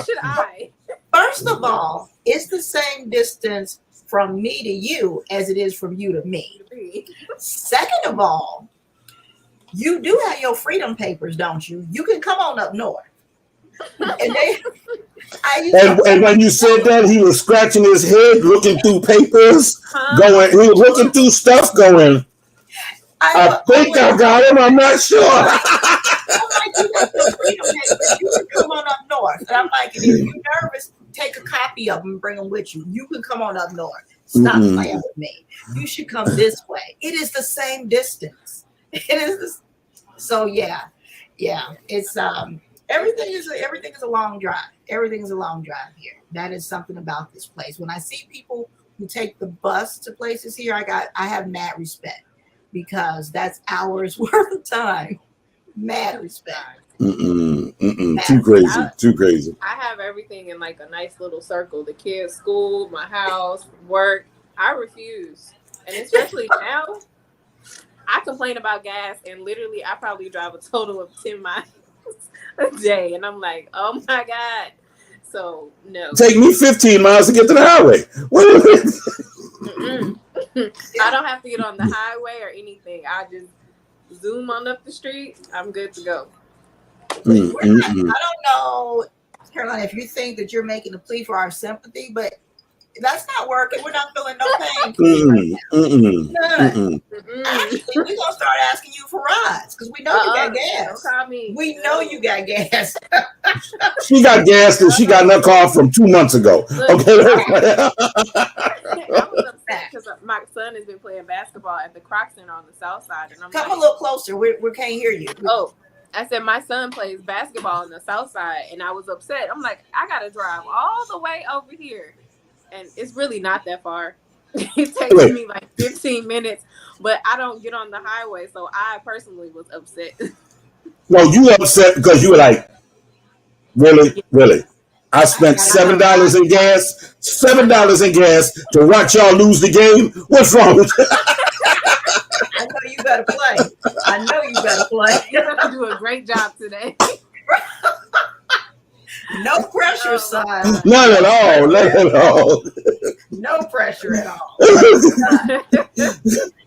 should I? First of all, it's the same distance from me to you as it is from you to me. Second of all, you do have your freedom papers, don't you? You can come on up north. And when you said that, he was scratching his head, looking through papers, he was looking through stuff, going, I think I got him, I'm not sure. I'm like, you got your freedom papers, you can come on up north. And I'm like, if you're nervous, take a copy of them and bring them with you. You can come on up north. Stop playing with me. You should come this way. It is the same distance. So yeah. It's everything is a long drive. Everything is a long drive here. That is something about this place. When I see people who take the bus to places here, I have mad respect, because that's hours worth of time. Mad respect. Too crazy. I have everything in like a nice little circle. The kids' school, my house, work. I refuse. And especially now, I complain about gas, and literally I probably drive a total of 10 miles a day. And I'm like, oh my God. So no. Take me 15 miles to get to the highway. I don't have to get on the highway or anything. I just zoom on up the street. I'm good to go. I don't know, Caroline, if you think that you're making a plea for our sympathy, but that's not working. We're not feeling no pain. None. Actually, we're gonna start asking you for rides, because we know you got gas. Don't call me. We know you got gas. She got gas and she got in her car from 2 months ago. Okay. I was upset because my son has been playing basketball at the Croc Center on the south side, and I'm Come like, a little closer. We can't hear you. oh. I said, my son plays basketball on the south side, and I was upset. I'm like, I got to drive all the way over here. And it's really not that far. It takes me like 15 minutes, but I don't get on the highway. So I personally was upset. No, you upset because you were like, really? I spent $7 in gas, $7 in gas to watch y'all lose the game. What's wrong with you? I know you better play. You're going to do a great job today. No pressure, son. None at all. No pressure at all.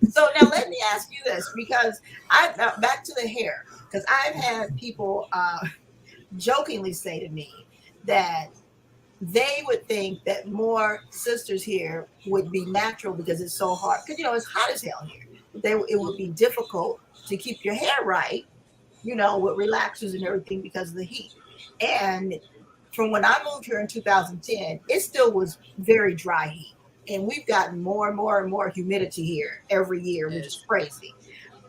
So now let me ask you this, because back to the hair, because I've had people jokingly say to me that they would think that more sisters here would be natural because it's so hard. Because, it's hot as hell here. It would be difficult to keep your hair right you know, with relaxers and everything because of the heat. And from when I moved here in 2010, it still was very dry heat. And we've gotten more and more and more humidity here every year, which is crazy.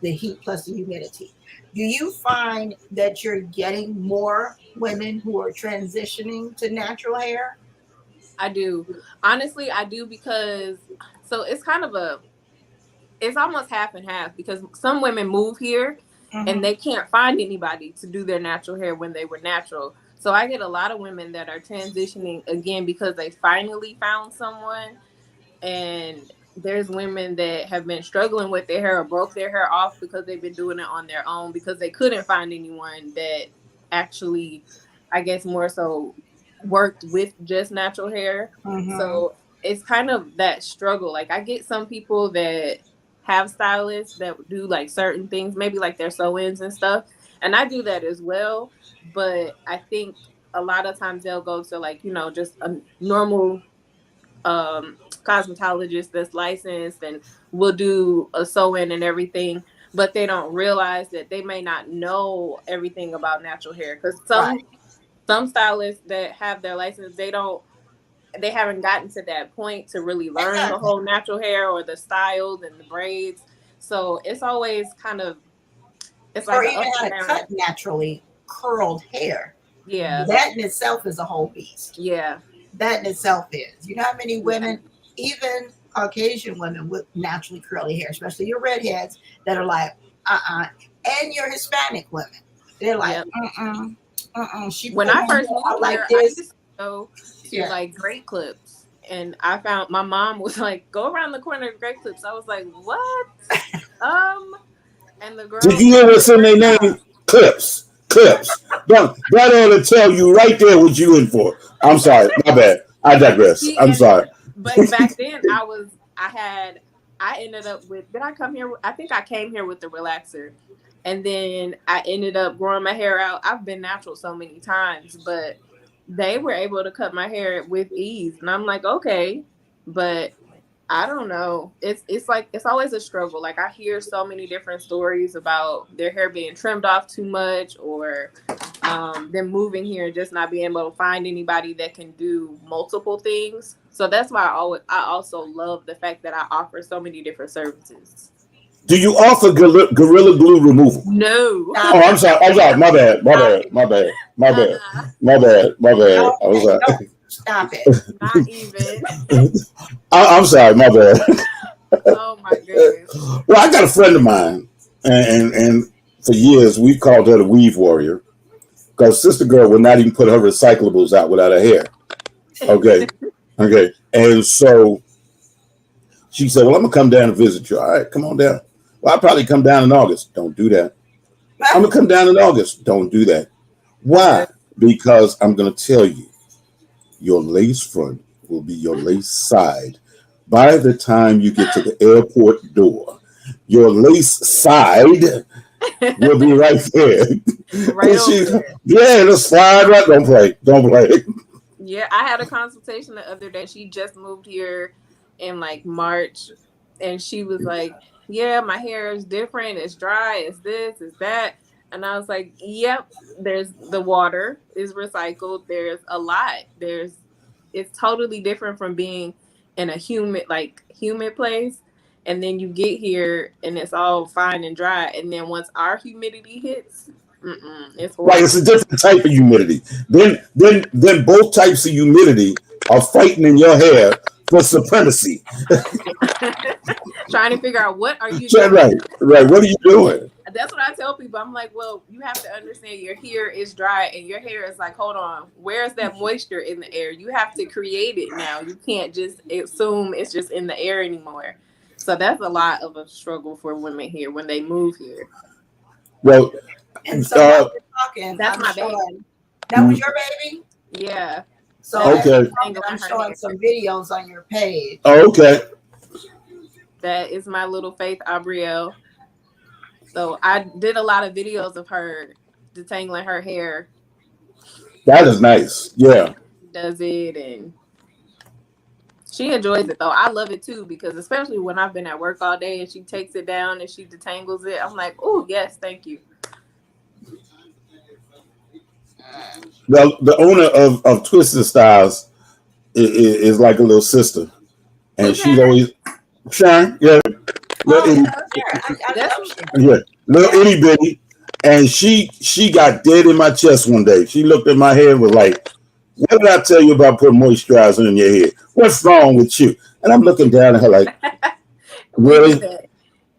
The heat plus the humidity. Do you find that you're getting more women who are transitioning to natural hair? I do. Honestly, I do because so it's kind of it's almost half and half because some women move here and they can't find anybody to do their natural hair when they were natural. So I get a lot of women that are transitioning again because they finally found someone. And there's women that have been struggling with their hair or broke their hair off because they've been doing it on their own because they couldn't find anyone that actually, I guess, more so worked with just natural hair. So it's kind of that struggle. Like I get some people that have stylists that do like certain things, maybe like their sew-ins and stuff. And I do that as well. But I think a lot of times they'll go to like, you know, just a normal cosmetologist that's licensed and will do a sew-in and everything, but they don't realize that they may not know everything about natural hair because some stylists that have their license they haven't gotten to that point to really learn the whole natural hair or the styles and the braids. So it's always kind of it's like Or an even up how and to down. cut naturally curled hair. Yeah. That in itself is a whole beast. Yeah. That in itself is. You know how many women, even Caucasian women with naturally curly hair, especially your redheads, that are like, and your Hispanic women. They're like, When I first moved like here, this. I used to go to like Great Clips, and I found my mom was like, "Go around the corner of Great Clips." I was like, "What?" And the girl. Did you hear what's in their name? Clips. Clips. That ought to tell you right there what you in for. I'm sorry. My bad. I digress. I'm sorry. But back then, I ended up with. Did I come here? I think I came here with the relaxer, and then I ended up growing my hair out. I've been natural so many times, but they were able to cut my hair with ease, and I'm like, okay, but I don't know. It's like it's always a struggle. Like I hear so many different stories about their hair being trimmed off too much, or them moving here and just not being able to find anybody that can do multiple things. So that's why I also love the fact that I offer so many different services. Do you offer Gorilla Glue removal? No. Oh, I'm sorry. My bad. I was like, stop it. Not even. I'm sorry. My bad. Oh my goodness. Well, I got a friend of mine, and for years we've called her the weave warrior because sister girl would not even put her recyclables out without her hair. Okay. And so she said, "Well, I'm gonna come down and visit you." All right, come on down. Well, I'll probably come down in August. Don't do that. I'm gonna come down in August. Don't do that. Why? Because I'm gonna tell you, your lace front will be your lace side. By the time you get to the airport door, your lace side will be right there. Right over there. Yeah, it'll slide right. Don't play. Yeah, I had a consultation the other day. She just moved here in like March, and she was like, "Yeah, my hair is different. It's dry. It's this. It's that." And I was like, "Yep. There's the water is recycled. There's a lot. It's totally different from being in a humid place, and then you get here and it's all fine and dry. And then once our humidity hits, it's horrible. Right, it's a different type of humidity. Then both types of humidity are fighting in your hair for supremacy. Trying to figure out what are you doing? Right. What are you doing? That's what I tell people. I'm like, well, you have to understand your hair is dry and your hair is like, hold on, where's that moisture in the air? You have to create it now. You can't just assume it's just in the air anymore. So that's a lot of a struggle for women here when they move here. Well, and so talking, that's my baby. That was your baby? Yeah. So okay. I'm showing some videos on your page. Oh, okay. That is my little Faith Abrielle. So I did a lot of videos of her detangling her hair. That is nice. Yeah. Does it, and she enjoys it though. I love it too, because especially when I've been at work all day and she takes it down and she detangles it, I'm like, oh yes, thank you. The owner of Twisted Styles is like a little sister, and she's always Sharon, yeah, little itty, yeah, little itty bitty, and she got dead in my chest one day. She looked at my hair and was like, "What did I tell you about putting moisturizer in your hair? What's wrong with you?" And I'm looking down at her like, "Really?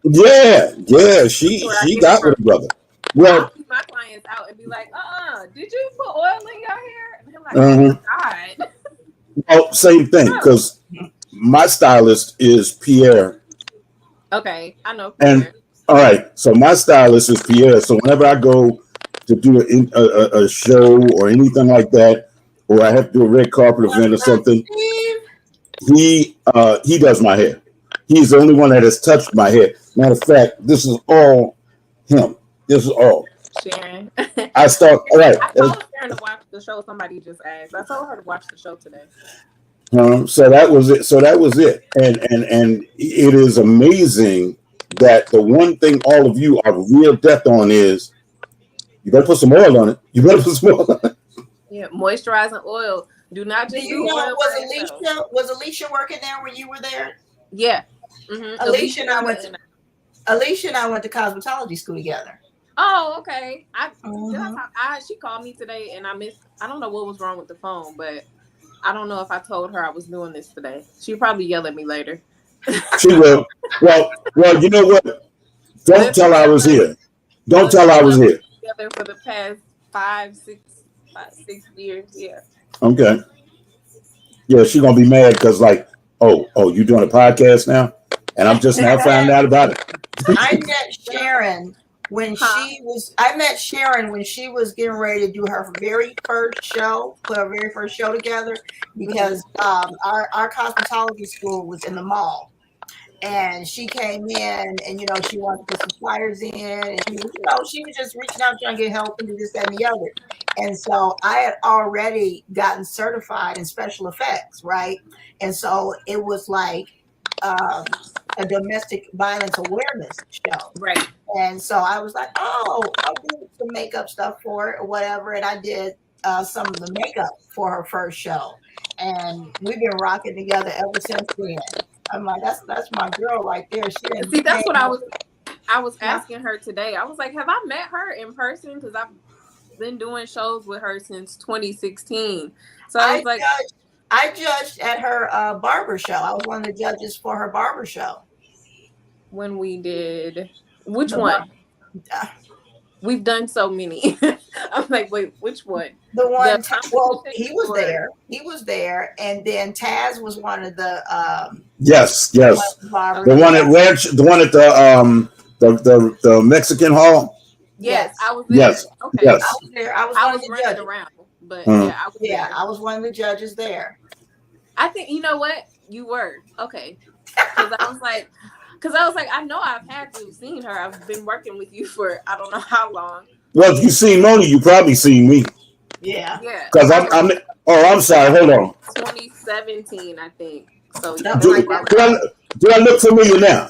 Yeah. She got with a brother." Well, I'll keep my clients out and be like, did you put oil in your hair? And they're like, oh my God. Well, same thing, because my stylist is Pierre. Okay, I know Pierre. And all right, so my stylist is Pierre. So whenever I go to do a show or anything like that, or I have to do a red carpet event or something, he does my hair. He's the only one that has touched my hair. Matter of fact, this is all him. This is all. Sharon. I start. All right. I told Sharon to watch the show. Somebody just asked. I told her to watch the show today. So that was it. And it is amazing that the one thing all of you are real depth on is you better put some oil on it. You better put some oil on it. Yeah, moisturizing oil. Do not just do oil. Was Alicia working there when you were there? Yeah. Mm-hmm. Alicia and I went to cosmetology school together. Oh, okay. She called me today and I don't know what was wrong with the phone, but I don't know if I told her I was doing this today. She'll probably yell at me later. She will. Well, you know what? Don't tell her I was here. Don't tell her I was here. Together for the past 6 years. Yeah. Okay. Yeah, she's gonna be mad because oh, you doing a podcast now? And I'm just now finding out about it. I met Sharon when she was getting ready to do her very first show, put her very first show together, because our cosmetology school was in the mall. And she came in and, she wanted to put some flyers in, and she was just reaching out trying to get help and do this, that, and the other. And so I had already gotten certified in special effects, right? And so it was like a domestic violence awareness show. Right. And so I was like, I'll do some makeup stuff for it or whatever. And I did some of the makeup for her first show. And we've been rocking together ever since then. I'm like, that's my girl right there. See, that's what I was asking her today. I was like, have I met her in person? Because I've been doing shows with her since 2016. So I was I judged at her barber show. I was one of the judges for her barber show. When we did, which one? We've done so many. I'm like, wait, which one? The one. He was there. He was there, and then Taz was one of the. Yes. The one at Ranch. The one at the Mexican Hall. Yes, I was there. Yes. Okay. Yes. I was there. I was running around, but I was one of the judges there. I think you know what you were okay, because I was like, I know I've had to have seen her. I've been working with you for I don't know how long. Well, if you've seen Moni, you probably seen me. Yeah. Because I'm sorry. Hold on. 2017, I think. So do I look familiar now?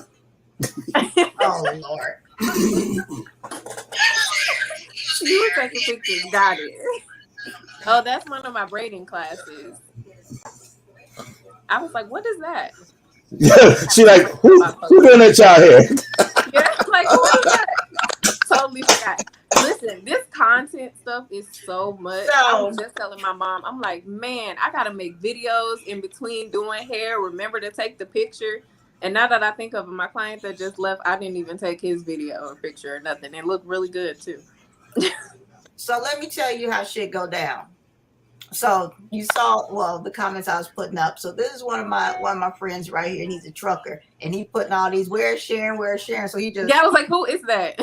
Oh Lord. You were taking pictures. Got it. Oh, that's one of my braiding classes. I was like, what is that? She like, who doing that y'all here? Yeah, like, what is that? Totally forgot. Listen, this content stuff is so much. I was just telling my mom, I'm like, man, I gotta make videos in between doing hair. Remember to take the picture. And now that I think of it, my client that just left, I didn't even take his video or picture or nothing. It looked really good too. So let me tell you how shit go down. So you saw the comments I was putting up. So this is one of my friends right here, and he's a trucker, and he putting all these where's Sharon. So he just I was like, who is that?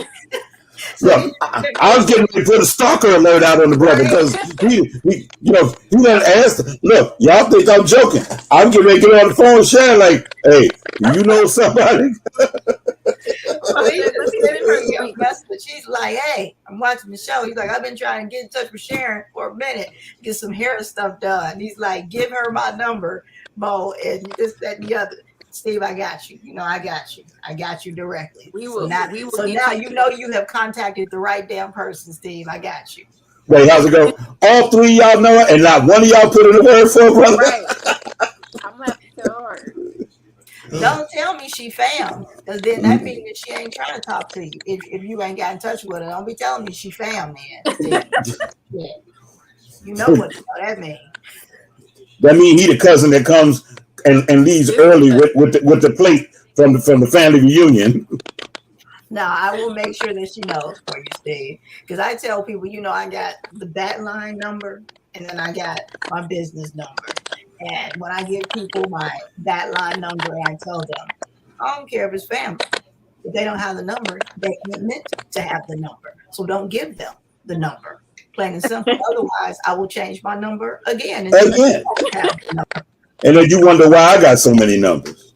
Look, I was getting ready to put a stalker alert out on the brother because he done asked. Look, y'all think I'm joking. I'm getting ready to get on the phone and share like, hey, you know somebody? She's like, hey, I'm watching the show. He's like, I've been trying to get in touch with Sharon for a minute, get some hair stuff done. He's like, give her my number, Mo, and this, that, and the other. Steve, I got you. I got you. I got you directly. So now you know you have contacted the right damn person, Steve. I got you. Wait, how's it go? All three of y'all know it, and not one of y'all put in a word for it, brother. Right. I'm gonna have to tell her. Don't tell me she fam, because then that means that she ain't trying to talk to you. If you ain't got in touch with her, don't be telling me she fam, man. Yeah. You know what that means. That means he the cousin that comes and leaves early with the plate from the family reunion. Now, I will make sure that she knows for you, Steve. Because I tell people, I got the bat line number and then I got my business number. And when I give people my bat line number, I tell them, I don't care if it's family. If they don't have the number, they ain't meant to have the number. So don't give them the number. Plain and simple. Otherwise, I will change my number again. And then you wonder why I got so many numbers.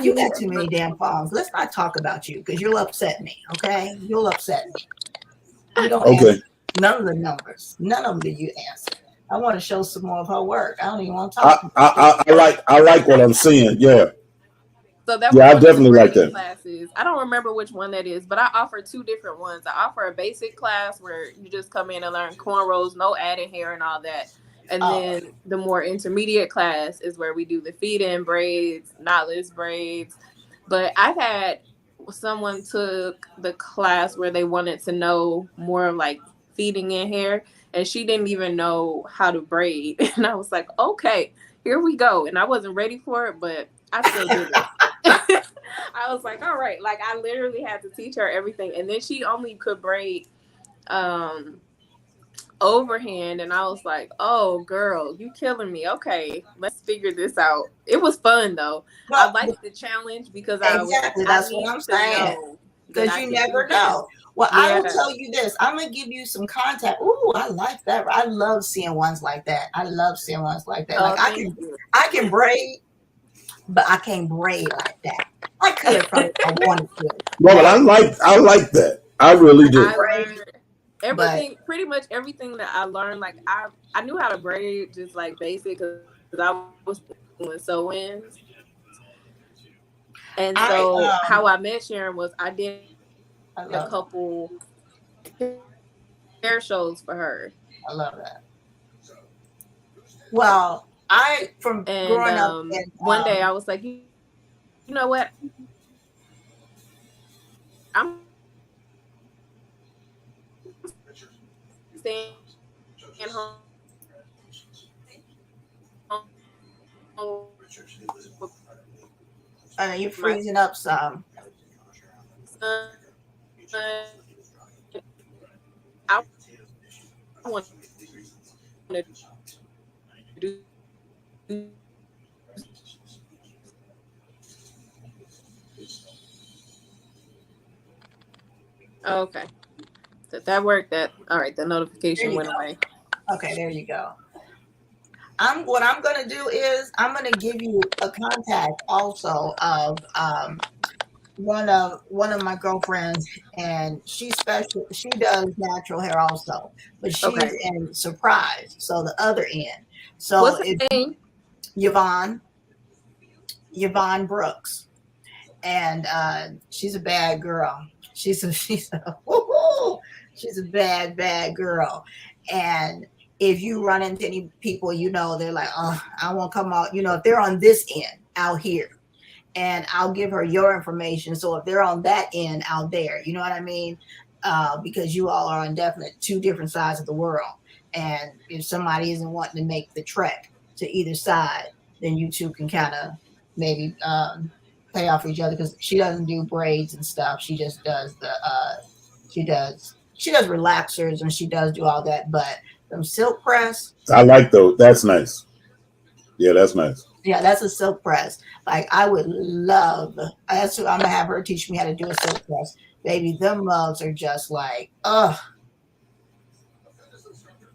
You got too many damn phones. Let's not talk about you because you'll upset me. Okay, you'll upset me. You don't answer none of the numbers. None of them do you answer. I want to show some more of her work. I don't even want to talk. I like what I'm seeing. Yeah. So that I definitely like that. Classes. I don't remember which one that is, but I offer two different ones. I offer a basic class where you just come in and learn cornrows, no added hair and all that. And then the more intermediate class is where we do the feed-in braids, knotless braids. But I've had someone took the class where they wanted to know more like feeding in hair, and she didn't even know how to braid. And I was like, okay, here we go. And I wasn't ready for it, but I still did it. I was like, all right. Like, I literally had to teach her everything. And then she only could braid overhand, and I was like, oh girl, you killing me. Okay, let's figure this out. It was fun though. I liked the challenge because that's what I'm saying, because you never know. Well, I will tell you this, I'm gonna give you some contact. Ooh, I like that. I love seeing ones like that. Like I can braid, but I can't braid like that. I could if I wanted to. Well, but I like that. I really do. Pretty much everything that I learned, like I knew how to braid just like basic because I was doing sew-ins. And so how I met Sharon was I did a couple hair shows for her. I love that. Well, growing up, one day I was like, you know what? I'm staying home. You're freezing up some. I want to do. Okay. That worked. All right. The notification went away. Okay, there you go. What I'm gonna do is I'm gonna give you a contact also of one of my girlfriends, and she's special. She does natural hair also, but she's in Surprise, so the other end. So what's her name? Yvonne Brooks, and she's a bad girl. She's a bad girl. And if you run into any people, they're like, oh, I won't come out, if they're on this end out here, and I'll give her your information. So if they're on that end out there, you know what I mean? Because you all are on definite two different sides of the world. And if somebody isn't wanting to make the trek to either side, then you two can kind of maybe play off each other, because she doesn't do braids and stuff. She just does she does relaxers, and she does do all that. But them silk press, I like those. That's nice. Yeah, that's nice. Yeah, that's a silk press. Like, I would love. That's what I'm gonna have her teach me how to do a silk press. Baby, them mugs are just like, ugh.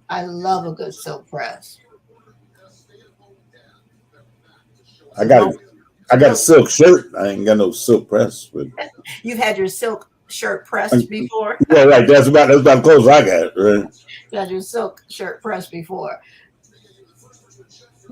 I love a good silk press. I got a silk shirt. I ain't got no silk press. But you've had your silk shirt pressed before? Yeah, right. That's about close I got. Right. You had your silk shirt pressed before.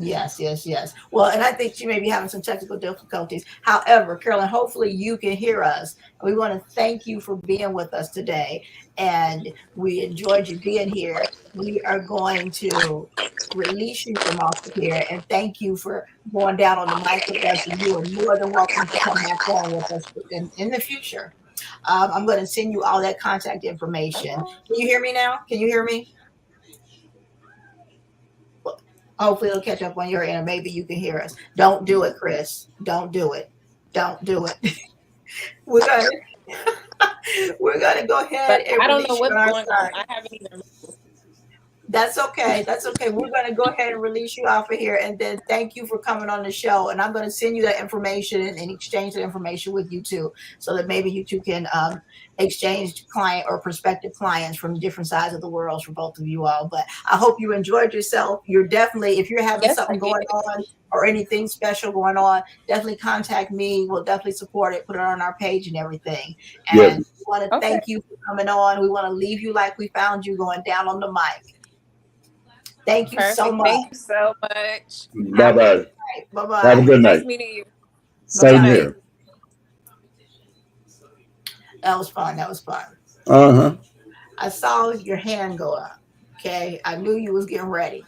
Yes, yes, yes. Well, and I think she may be having some technical difficulties. However, Carolyn, hopefully you can hear us. We want to thank you for being with us today, and we enjoyed you being here. We are going to release you from off of here, and thank you for going down on the mic with us. And you are more than welcome to come back on with us in the future. I'm going to send you all that contact information. Can you hear me now? Can you hear me? Hopefully it'll catch up on your end. Maybe you can hear us. Don't do it, Chris. Don't do it. Don't do it. we're gonna we're gonna go ahead But and I don't know release you what's on our going on. side. I haven't even. That's okay. That's okay. We're going to go ahead and release you off of here. And then thank you for coming on the show. And I'm going to send you that information and exchange that information with you too, so that maybe you two can exchange client or prospective clients from different sides of the world for both of you all. But I hope you enjoyed yourself. You're definitely, if you're having Yes, something I going did. on or anything special going on, definitely contact me. We'll definitely support it, put it on our page and everything. And Yeah. we want to Okay. thank you for coming on. We want to leave you like we found you, going down on the mic. Thank you so Perfect. much. Thank you so much. Bye bye. Bye Have a bye. good Nice night. meeting you. Same Bye-bye. here. That was fun. That was fun. Uh-huh. I saw your hand go up. Okay. I knew you was getting ready.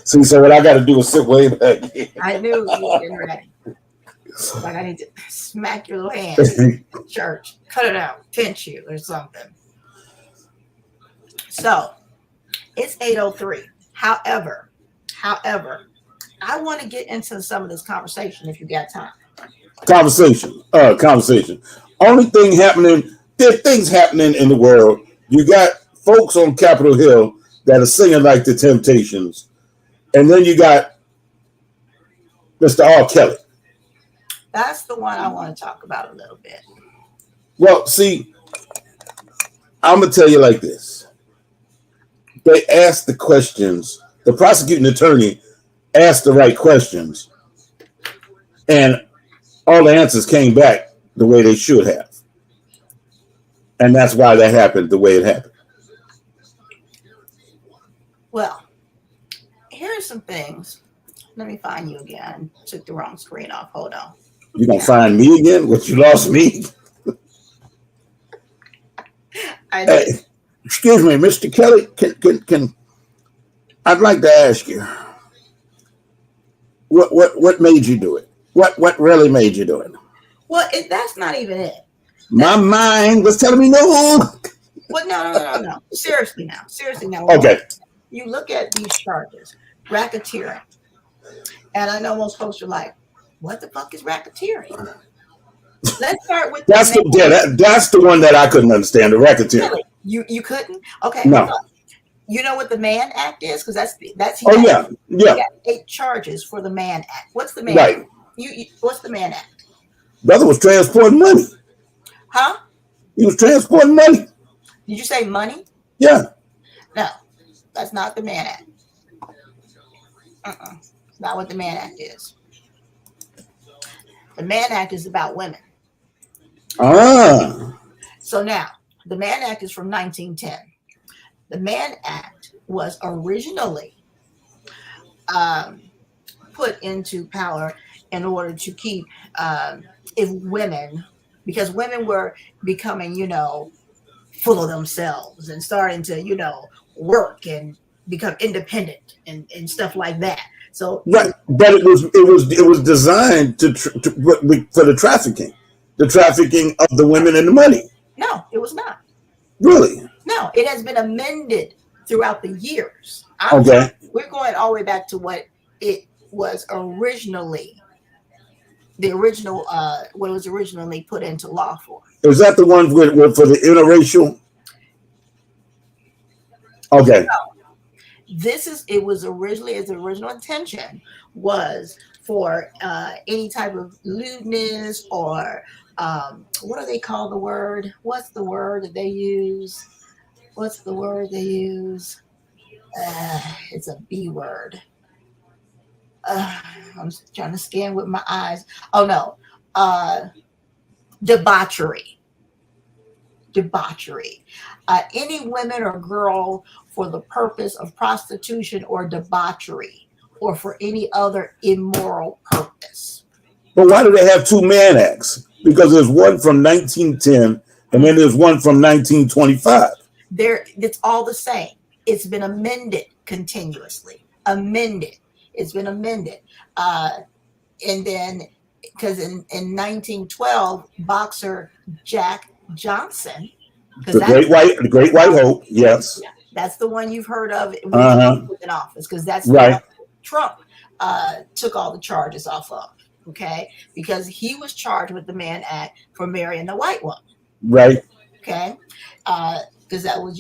See, so what I got to do is sit way back. I knew you was getting ready. Like I need to smack your little hand. Church. Cut it out. Pinch you or something. So it's 8:03. However, I want to get into some of this conversation if you got time. Conversation. Only thing happening, there are things happening in the world. You got folks on Capitol Hill that are singing like the Temptations. And then you got Mr. R. Kelly. That's the one I want to talk about a little bit. Well, see, I'm going to tell you like this. They asked the questions. The prosecuting attorney asked the right questions. And all the answers came back the way they should have. And that's why that happened the way it happened. Well, here's some things. Let me find you again. Took the wrong screen off. Hold on. You gonna find me again? What, you lost me? Hey, excuse me, Mr. Kelly. Can I'd like to ask you what made you do it? What really made you do it? Well, that's not even it. My mind was telling me no. Well, no. Seriously now. Okay. You look at these charges, racketeering, and I know most folks are like, "What the fuck is racketeering?" Let's start with that's the one that I couldn't understand. The racketeering. Really? You couldn't? Okay. No. You know what the Mann Act is? Because that's Oh yeah. He got 8 charges for the Mann Act. What's the Mann Act? What's the Mann Act? Brother was transporting money. Huh? He was transporting money. Did you say money? Yeah. No, that's not the Mann Act. It's not what the Mann Act is. The Mann Act is about women. So now, the Mann Act is from 1910. The Mann Act was originally put into power in order to keep because women were becoming, full of themselves and starting to, work and become independent and stuff like that. So right, but it was designed for the trafficking of the women and the money. No, it was not. Really? No, it has been amended throughout the years. Okay. We're going all the way back to what it was originally. What it was originally put into law for. Is that the one for the interracial? Okay. No. Its original intention was for any type of lewdness or what do they call the word? What's the word that they use? It's a B word. I'm trying to scan with my eyes. Oh no. Debauchery. debauchery. Any women or girl for the purpose of prostitution or debauchery or for any other immoral purpose. But why do they have two Mann Acts? Because there's one from 1910 and then there's one from 1925. It's all the same. It's been amended continuously. It's been amended. And then, because in 1912, boxer Jack Johnson, the Great White Hope, yes. Yeah, that's the one you've heard of in office, because that's right. Trump took all the charges off of, okay? Because he was charged with the Mann Act for marrying a white woman. Right. Okay. Because that was,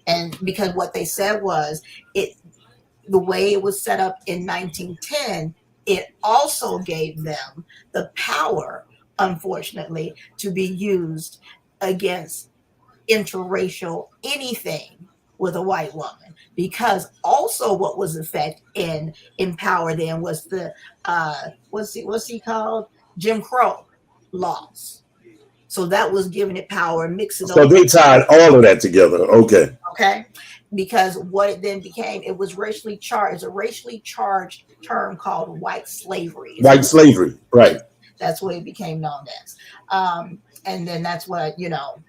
and because what they said was the way it was set up in 1910, it also gave them the power, unfortunately, to be used against interracial anything with a white woman. Because also what was effect in power then was the what's he called? Jim Crow laws. So that was giving it power, mixing. So they tied all of that together. Okay. Okay. Because what it then became, it was racially charged. It's a racially charged term called white slavery. White slavery, right. That's what it became known as. And then that's what,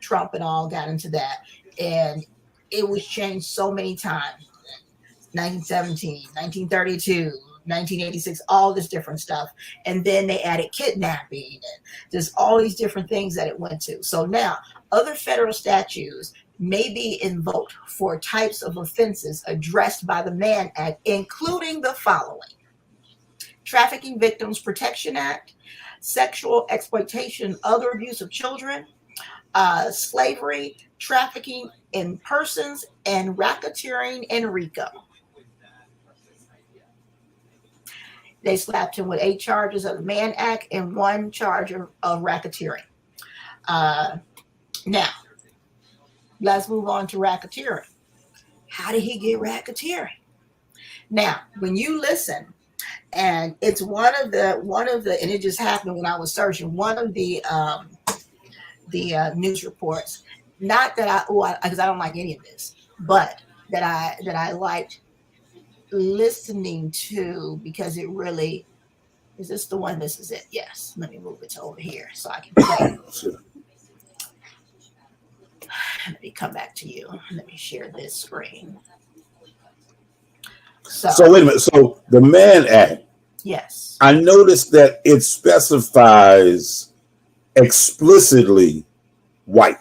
Trump and all got into that. And it was changed so many times. 1917, 1932, 1986, all this different stuff. And then they added kidnapping and just all these different things that it went to. So now other federal statutes may be invoked for types of offenses addressed by the Mann Act, including the following: Trafficking Victims Protection Act, sexual exploitation, other abuse of children, slavery, trafficking in persons, and racketeering and RICO. They slapped him with 8 charges of the Mann Act and 1 charge of racketeering. Now, let's move on to racketeering. How did he get racketeering? Now, when you listen, and it's one of the, and it just happened when I was searching, one of the news reports, not that because I don't like any of this, but that I liked listening to, because it really, is this the one? This is it. Yes. Let me move it to over here so I can play. Let me come back to you. Let me share this screen. So wait a minute. So the Mann Act. Yes. I noticed that it specifies explicitly white.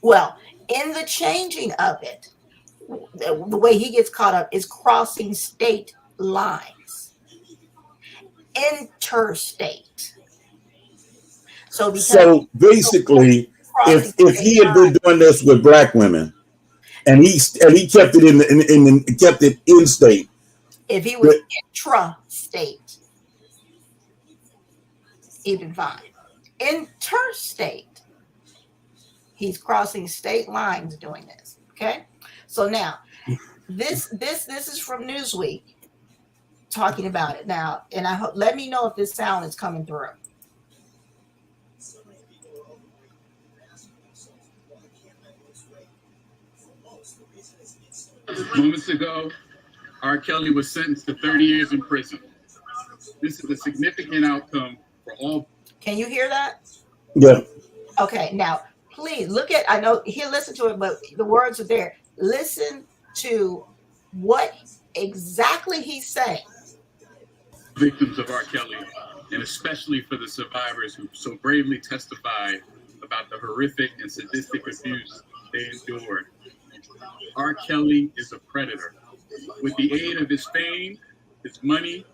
Well, in the changing of it, the way he gets caught up is crossing state lines, interstate. So basically, if he had been doing this with black women, and he kept it kept it in state. If he was intra-state, even fine. Interstate, he's crossing state lines doing this. Okay. So now, this is from Newsweek talking about it now, and I hope, let me know if this sound is coming through. Moments ago, R. Kelly was sentenced to 30 years in prison. This is a significant outcome for all. Can you hear that? Yeah. Okay. Now, please look at. I know he'll listen to it, but the words are there. Listen to what exactly he's saying. Victims of R. Kelly, and especially for the survivors who so bravely testified about the horrific and sadistic abuse they endured. R. Kelly is a predator. With the aid of his fame, his money,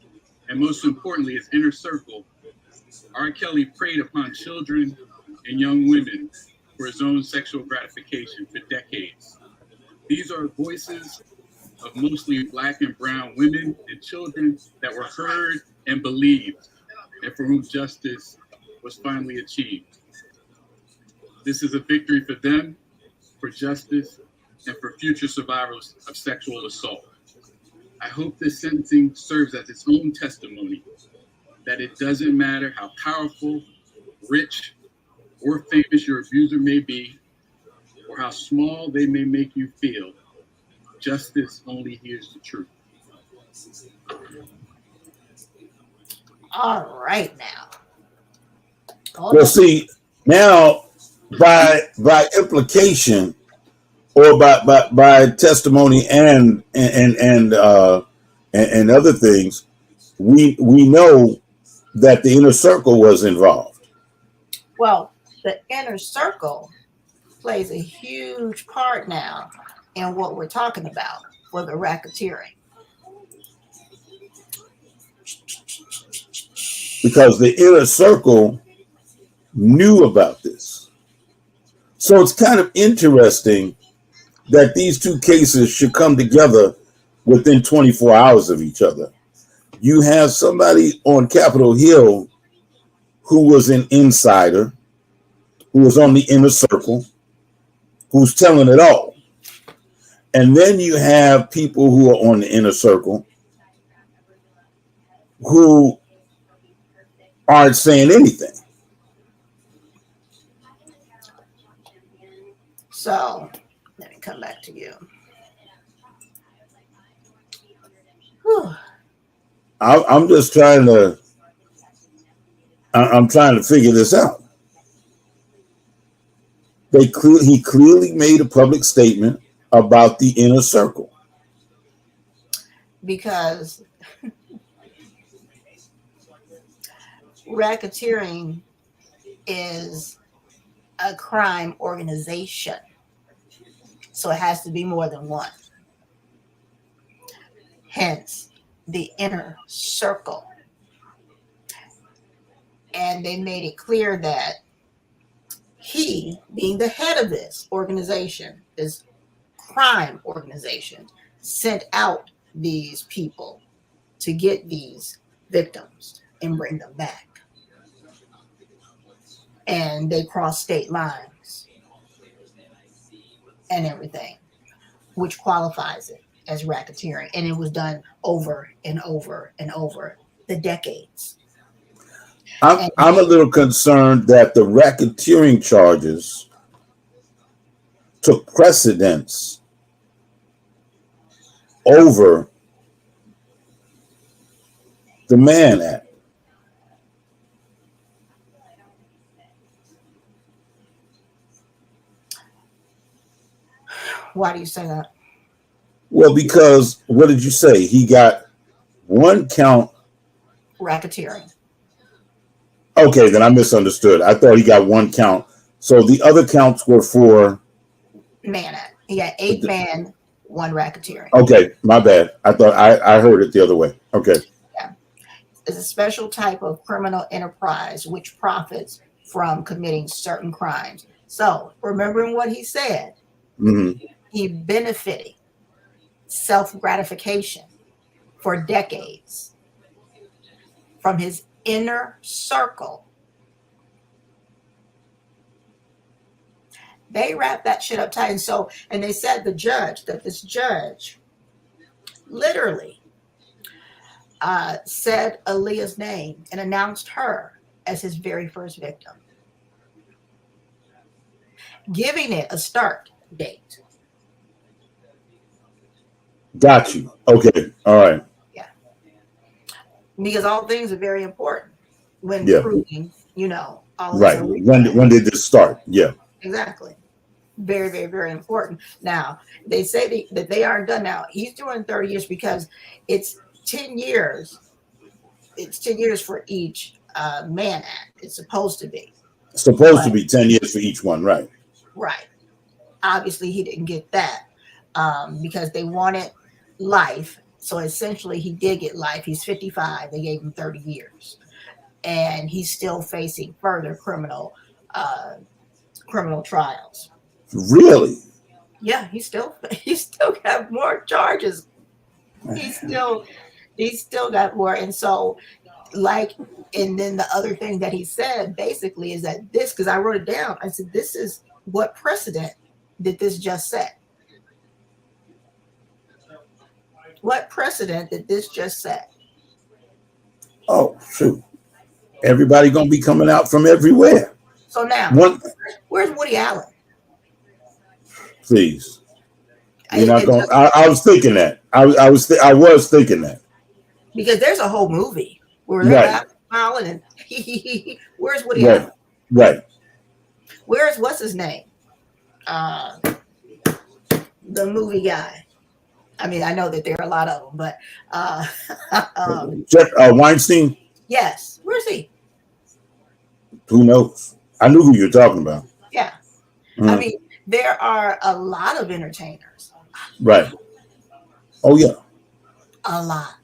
and most importantly, his inner circle, R. Kelly preyed upon children and young women for his own sexual gratification for decades. These are voices of mostly Black and brown women and children that were heard and believed, and for whom justice was finally achieved. This is a victory for them, for justice, and for future survivors of sexual assault. I hope this sentencing serves as its own testimony that it doesn't matter how powerful rich or famous your abuser may be, or how small they may make you feel, justice only hears the truth. All right, now. Hold Well, on. see, now by implication or by testimony and other things, we know that the inner circle was involved. Well, the inner circle plays a huge part now in what we're talking about for the racketeering. Because the inner circle knew about this. So it's kind of interesting that these two cases should come together within 24 hours of each other. You have somebody on Capitol Hill who was an insider, who was on the inner circle, who's telling it all. And then you have people who are on the inner circle who aren't saying anything. So let me come back to you. Whew. I'm just trying to figure this out. He clearly made a public statement about the inner circle. Because racketeering is a crime organization. So it has to be more than one. Hence, the inner circle. And they made it clear that he, being the head of this organization, this crime organization, sent out these people to get these victims and bring them back. And they crossed state lines and everything, which qualifies it as racketeering. And it was done over and over and over the decades. I'm a little concerned that the racketeering charges took precedence over the Mann Act. Why do you say that? Well, because what did you say? He got one count. Racketeering. Okay, then I misunderstood. I thought he got one count. So the other counts were for Mann Act. He got 8 man, 1 racketeering. Okay, my bad. I thought I heard it the other way. Okay. Yeah. It's a special type of criminal enterprise which profits from committing certain crimes. So remembering what he said, he benefited self-gratification for decades from his inner circle. They wrapped that shit up tight. And so, and they said this judge literally said Aaliyah's name and announced her as his very first victim, giving it a start date. Got you. Okay. All right. Yeah. Because all things are very important when proving, all right. When did this start? Yeah. Exactly. Very, very, very important. Now, they say that they aren't done now. He's doing 30 years because it's 10 years. It's 10 years for each Mann Act. It's supposed to be. Supposed to be 10 years for each one, right? Right. Obviously, he didn't get that because they wanted life. So essentially, he did get life. He's 55. They gave him 30 years. And he's still facing further criminal trials. Really? Yeah, he still got more charges. He's still got more. And so, and then the other thing that he said basically is that this, because I wrote it down, I said, this is what precedent did this just set? What precedent did this just set? Oh, shoot. Everybody gonna be coming out from everywhere. So now, where's Woody Allen? Please, you're not going. I was thinking that. I was thinking that because there's a whole movie where they're smiling and where's Woody Allen? Right. What's his name? The movie guy. I mean, I know that there are a lot of them, but Weinstein. Yes. Where's he? Who knows? I knew who you're talking about. Yeah. I mean, there are a lot of entertainers. Right. Oh yeah. A lot.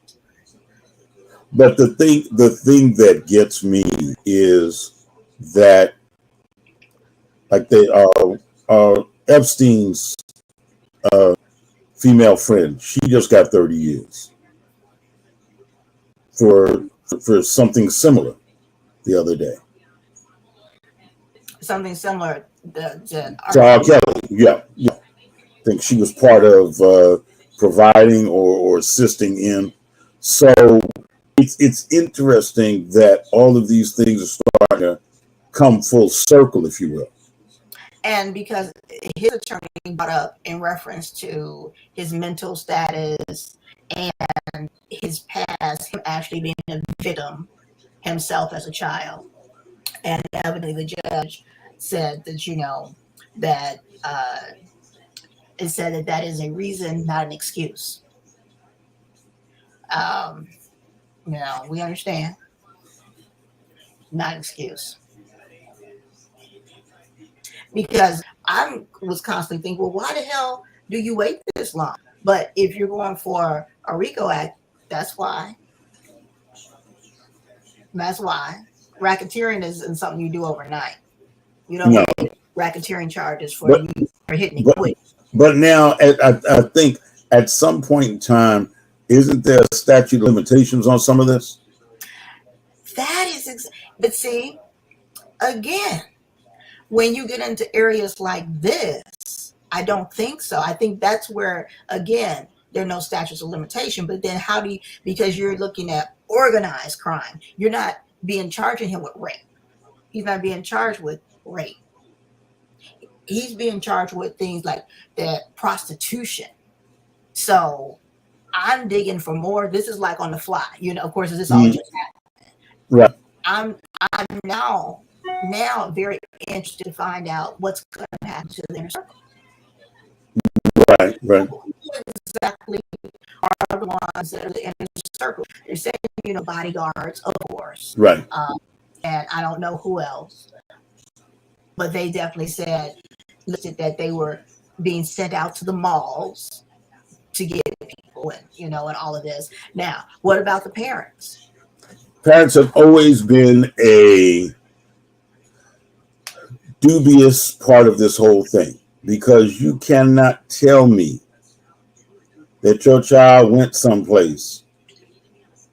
But the thing that gets me is that, like, Epstein's female friend, she just got 30 years for something similar the other day. Something similar to R. Kelly. Yeah. I think she was part of providing or assisting in. So it's interesting that all of these things are starting to come full circle, if you will. And because his attorney brought up in reference to his mental status and his past, him actually being a victim himself as a child. And evidently the judge said that, that it said that is a reason, not an excuse. We understand. Not an excuse. Because I was constantly thinking, well, why the hell do you wait this long? But if you're going for a RICO Act, that's why. That's why. Racketeering isn't something you do overnight. You don't get racketeering charges for hitting it quick. But now, I think at some point in time, isn't there a statute of limitations on some of this? That is, but see, again, when you get into areas like this, I don't think so. I think that's where, again, there are no statutes of limitation. But then how do you, because you're looking at organized crime, you're not charging him with rape. He's not being charged with rape. He's being charged with things like that prostitution. So I'm digging for more. This is like on the fly, of course, this all just happened. Right. I'm now very interested to find out what's going to happen to the inner circle. Right. Who exactly are the ones that are the inner circle? They're saying, bodyguards, of course. Right. And I don't know who else. But they definitely listed that they were being sent out to the malls to get people and, and all of this. Now, what about the parents? Parents have always been a dubious part of this whole thing, because you cannot tell me that your child went someplace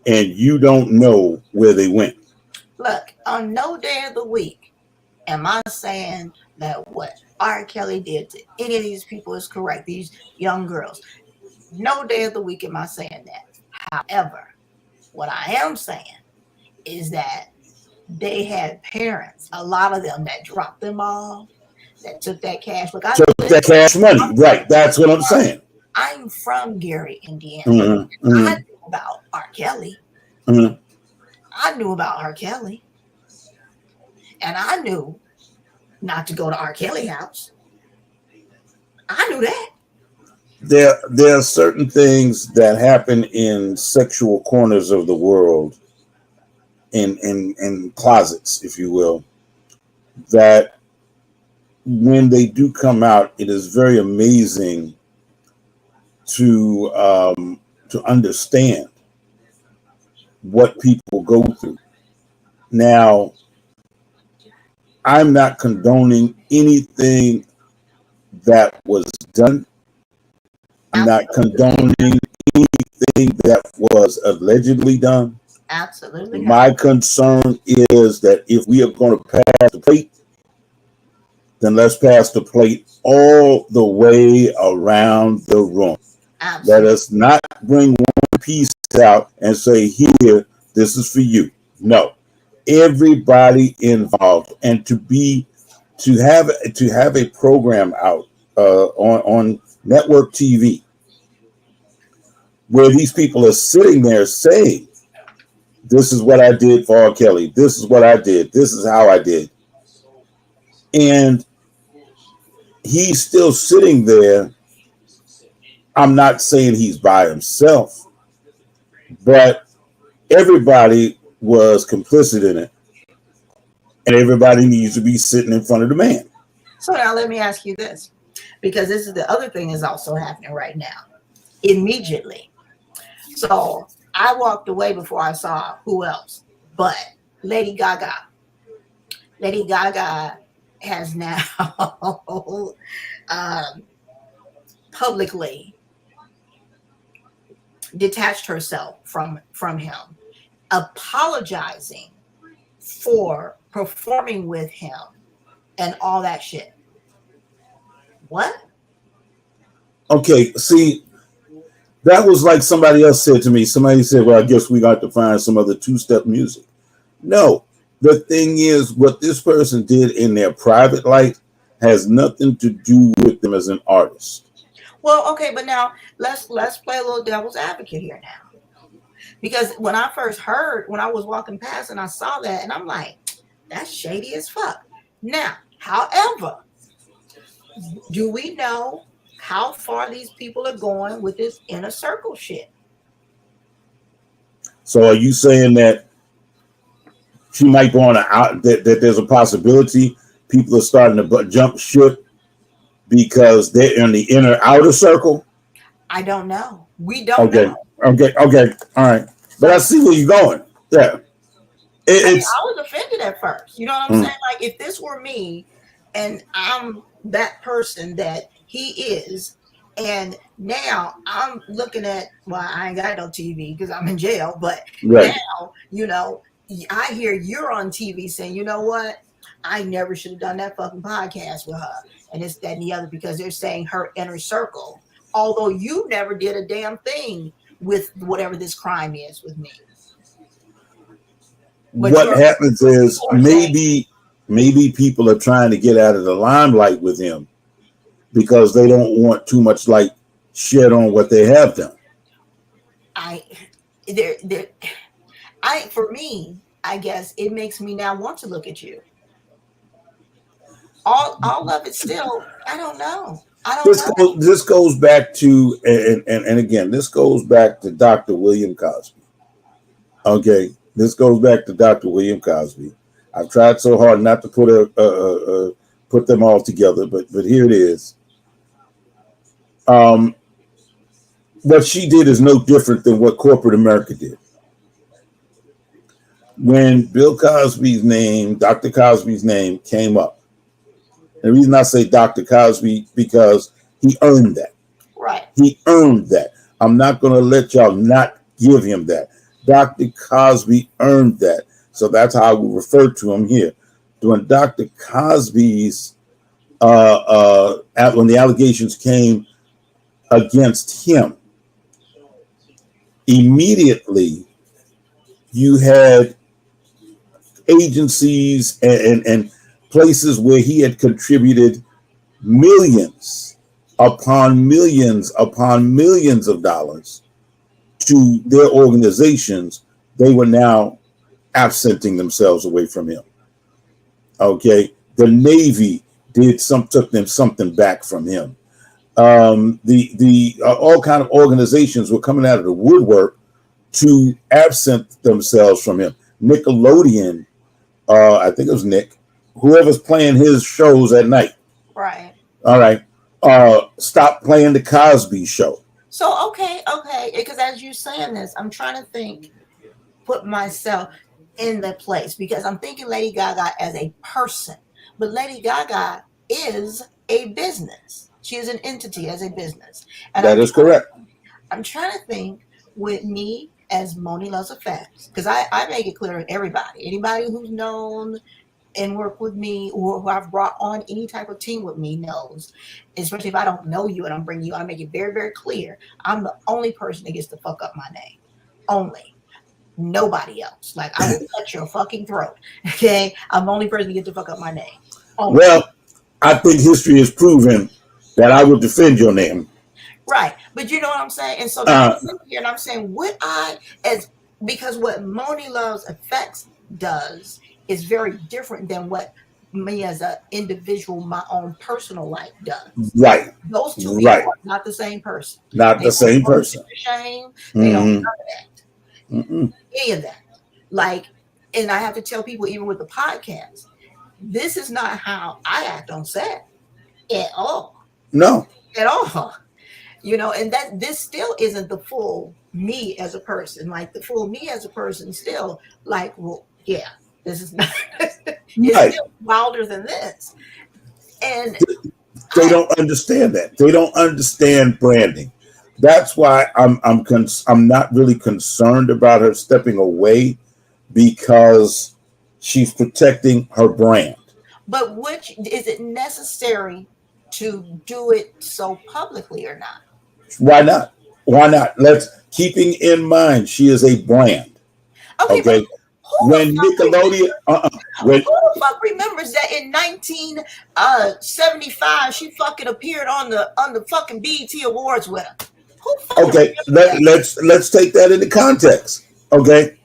and you don't know where they went. Look, on no day of the week am I saying that what R. Kelly did to any of these people is correct, these young girls. No day of the week am I saying that. However, what I am saying is that they had parents, a lot of them that dropped them off, that took that cash. Look, took that cash money. Right. That's what I'm saying. I'm from Gary, Indiana. Mm-hmm. I knew about R. Kelly. Mm-hmm. I knew about R. Kelly. And I knew not to go to R. Kelly house. I knew that. There are certain things that happen in sexual corners of the world, in closets, if you will, that when they do come out, it is very amazing to understand what people go through. Now, I'm not condoning anything that was done. I'm not condoning anything that was allegedly done. Absolutely. My concern is that if we are going to pass the plate, then let's pass the plate all the way around the room. Absolutely. Let us not bring one piece out and say, here, this is for you. No, everybody involved, and to have a program out on network TV where these people are sitting there saying, "This is what I did for R. Kelly. This is what I did. This is how I did," and he's still sitting there. I'm not saying he's by himself, but everybody was complicit in it, and everybody needs to be sitting in front of the man. So now let me ask you this, because this is the other thing is also happening right now, immediately. So I walked away before I saw who else, but Lady Gaga. Lady Gaga has now publicly detached herself from him, apologizing for performing with him and all that shit. What? Okay, see, that was like somebody else said to me. Somebody said, "Well, I guess we got to find some other two-step music." No, the thing is, what this person did in their private life has nothing to do with them as an artist. Well, okay, but now let's play a little devil's advocate here now. Because when I first heard, when I was walking past and I saw that, and I'm like, that's shady as fuck. Now, however, do we know how far these people are going with this inner circle shit? So are you saying that she might go on out that there's a possibility people are starting to jump ship because they're in the inner outer circle? I don't know. We don't Okay. know. Okay. All right. But I see where you're going. Yeah. I was offended at first. You know what I'm saying? Like, if this were me and I'm that person that he is, and now I'm looking at, well, I ain't got no TV because I'm in jail, but right. now, you know, I hear you're on TV saying, you know what? I never should have done that fucking podcast with her. And it's that and the other, because they're saying her inner circle, although you never did a damn thing with whatever this crime is with me. But what happens is maybe people are trying to get out of the limelight with him because they don't want too much light shed on what they have done. For me, I guess it makes me now want to look at you. All of it still, I don't know. This goes back to, and again, this goes back to Dr. William Cosby. Okay, this goes back to Dr. William Cosby. I've tried so hard not to put them all together, but here it is. What she did is no different than what corporate America did. When Bill Cosby's name, Dr. Cosby's name came up, the reason I say Dr. Cosby, because he earned that. Right. He earned that. I'm not going to let y'all not give him that. Dr. Cosby earned that. So that's how I will refer to him here. When Dr. Cosby's, when the allegations came against him, immediately you had agencies and places where he had contributed millions upon millions of dollars to their organizations. They were now absenting themselves away from him. Okay, the Navy took them something back from him. The all kind of organizations were coming out of the woodwork to absent themselves from him. Nickelodeon, I think it was Nick, whoever's playing his shows at night. Right. All right. Stop playing the Cosby Show. So, okay. Because as you're saying this, I'm trying to put myself in the place, because I'm thinking Lady Gaga as a person, but Lady Gaga is a business. She is an entity as a business. And that is correct. I'm trying to think with me as Moni Loves Effects, because I make it clear to everybody, anybody who's known and worked with me or who I've brought on any type of team with me knows, especially if I don't know you and I'm bringing you, I make it very, very clear. I'm the only person that gets to fuck up my name. Only. Nobody else. Like, I will cut your fucking throat. Okay, I'm the only person to get the fuck up my name. Well, I think history has proven that I will defend your name. Right, but you know what I'm saying. And so here, and I'm saying because what Moni Love's Effects does is very different than what me as an individual, my own personal life does. Right. Those two people are not the same person. Not the same person. Shame. They don't know that. Any of that. Like, and I have to tell people, even with the podcast, this is not how I act on set at all. No. At all. You know, and that this still isn't the full me as a person. Like, the full me as a person still, like, well, yeah, this is not it's still wilder than this. And they don't understand that. They don't understand branding. That's why I'm not really concerned about her stepping away, because she's protecting her brand. But is it necessary to do it so publicly or not? Why not? Why not? Keeping in mind she is a brand. Okay. When Nickelodeon, who the fuck remembers that in 1975 she fucking appeared on the fucking BET Awards with her? Okay, let's take that into context. Okay,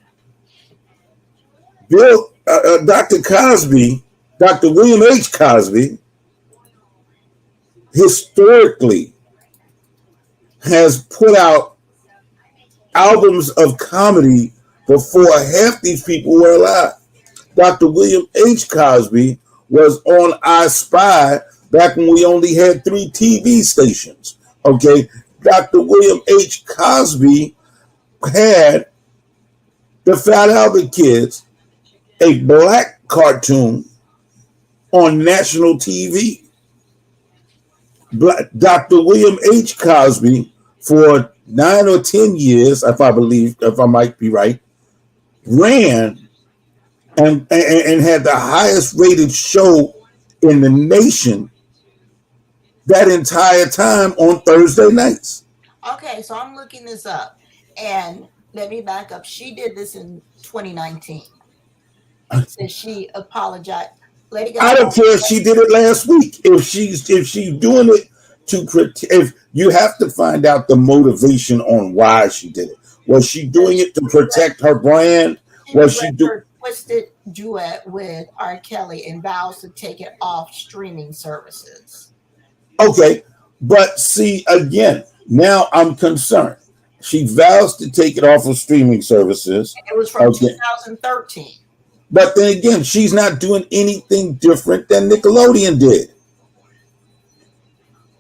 Dr. William H. Cosby, historically has put out albums of comedy before half these people were alive. Dr. William H. Cosby was on I Spy back when we only had 3 TV stations. Okay, Dr. William H. Cosby had the Fat Albert Kids, a black cartoon, on national TV. Dr. William H. Cosby, for 9 or 10 years, if I might be right, ran and had the highest rated show in the nation that entire time on Thursday nights. Okay, so I'm looking this up, and let me back up. She did this in 2019. So she apologized. I don't care if she did it last week. If she's doing it to protect, if you have to find out the motivation on why she did it. Was she doing it to protect her brand? Was she doing twisted duet with R. Kelly and vows to take it off streaming services? Okay, but see, again, now I'm concerned. She vows to take it off of streaming services. It was from 2013. But then again, she's not doing anything different than Nickelodeon did.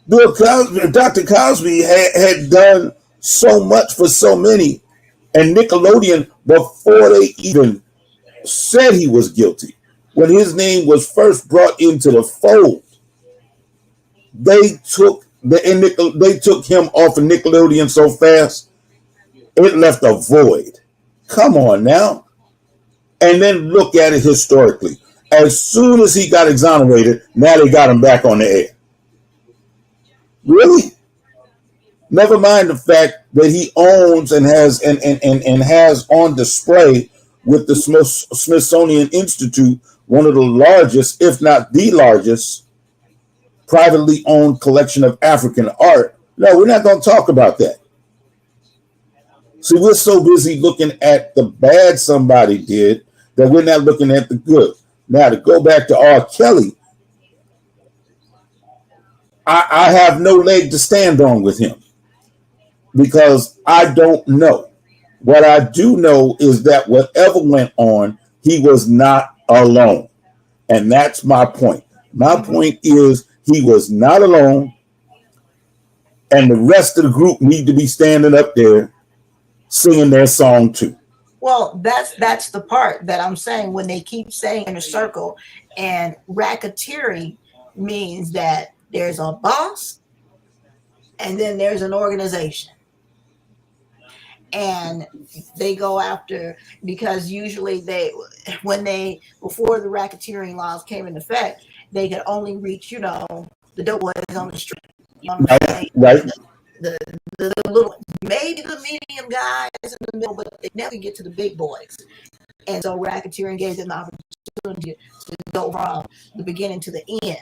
Dr. Cosby had done so much for so many, and Nickelodeon, before they even said he was guilty, when his name was first brought into the fold, they took him off of Nickelodeon so fast, it left a void. Come on now. And then look at it historically. As soon as he got exonerated, now they got him back on the air. Really? Never mind the fact that he owns and has on display with the Smithsonian Institute one of the largest, if not the largest, privately owned collection of African art. No, we're not going to talk about that. See, we're so busy looking at the bad somebody did that we're not looking at the good. Now, to go back to R. Kelly, I have no leg to stand on with him because I don't know. What I do know is that whatever went on, he was not alone. And that's my point. My point is he was not alone, and the rest of the group need to be standing up there singing their song too. Well, that's the part that I'm saying when they keep saying in a circle, and racketeering means that there's a boss and then there's an organization. And they go after, because usually before the racketeering laws came into effect, they could only reach, the dope boys on the street. Right. The little, maybe the medium guys in the middle, but they never get to the big boys. And so racketeering gave them the opportunity to go from the beginning to the end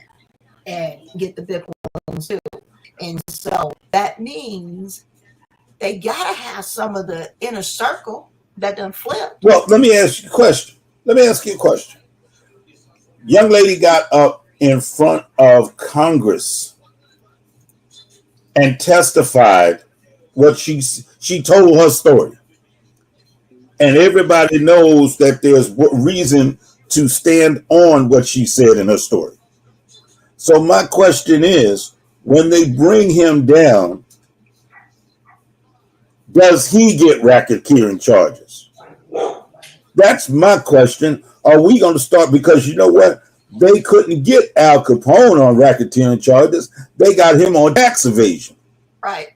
and get the big ones too. And so that means they gotta have some of the inner circle that done flipped. Well, let me ask you a question. Young lady got up in front of Congress and testified what she told her story. And everybody knows that there's reason to stand on what she said in her story. So my question is, when they bring him down, does he get racketeering charges? That's my question. Are we going to start? Because you know what? They couldn't get Al Capone on racketeering charges. They got him on tax evasion. Right.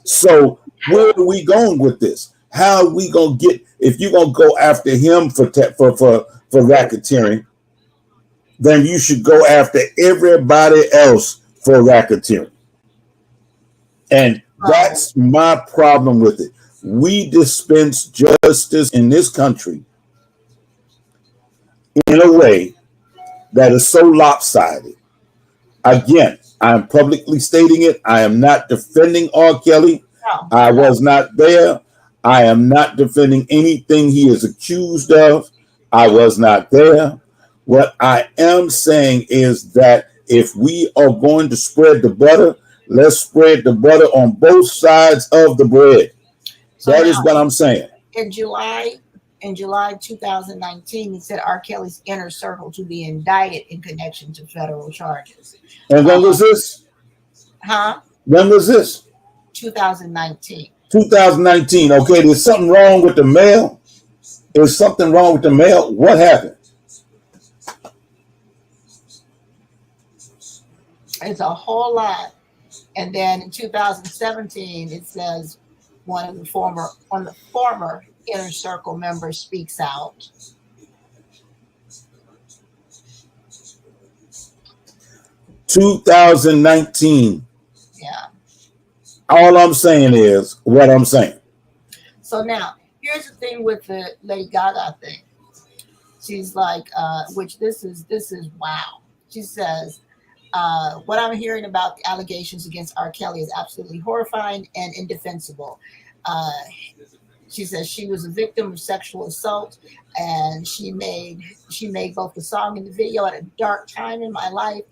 So where are we going with this? How are we going to get, if you're going to go after him for racketeering, then you should go after everybody else for racketeering. And that's my problem with it. We dispense justice in this country in a way that is so lopsided. Again, I'm publicly stating it. I am not defending R. Kelly. No. I was not there. I am not defending anything he is accused of. I was not there. What I am saying is that if we are going to spread the butter, let's spread the butter on both sides of the bread. So that now, is what I'm saying. In July 2019, he said R. Kelly's inner circle to be indicted in connection to federal charges. And when was this? When was this? 2019. 2019. Okay, there's something wrong with the mail. Is something wrong with the mail? What happened? It's a whole lot. And then in 2017, it says one of the former inner circle members speaks out. $2019. Yeah. All I'm saying is what I'm saying. So now, here's the thing with the Lady Gaga thing. She's like, which this is wow. She says, what I'm hearing about the allegations against R. Kelly is absolutely horrifying and indefensible. She says she was a victim of sexual assault, and she made both the song and the video at a dark time in my life.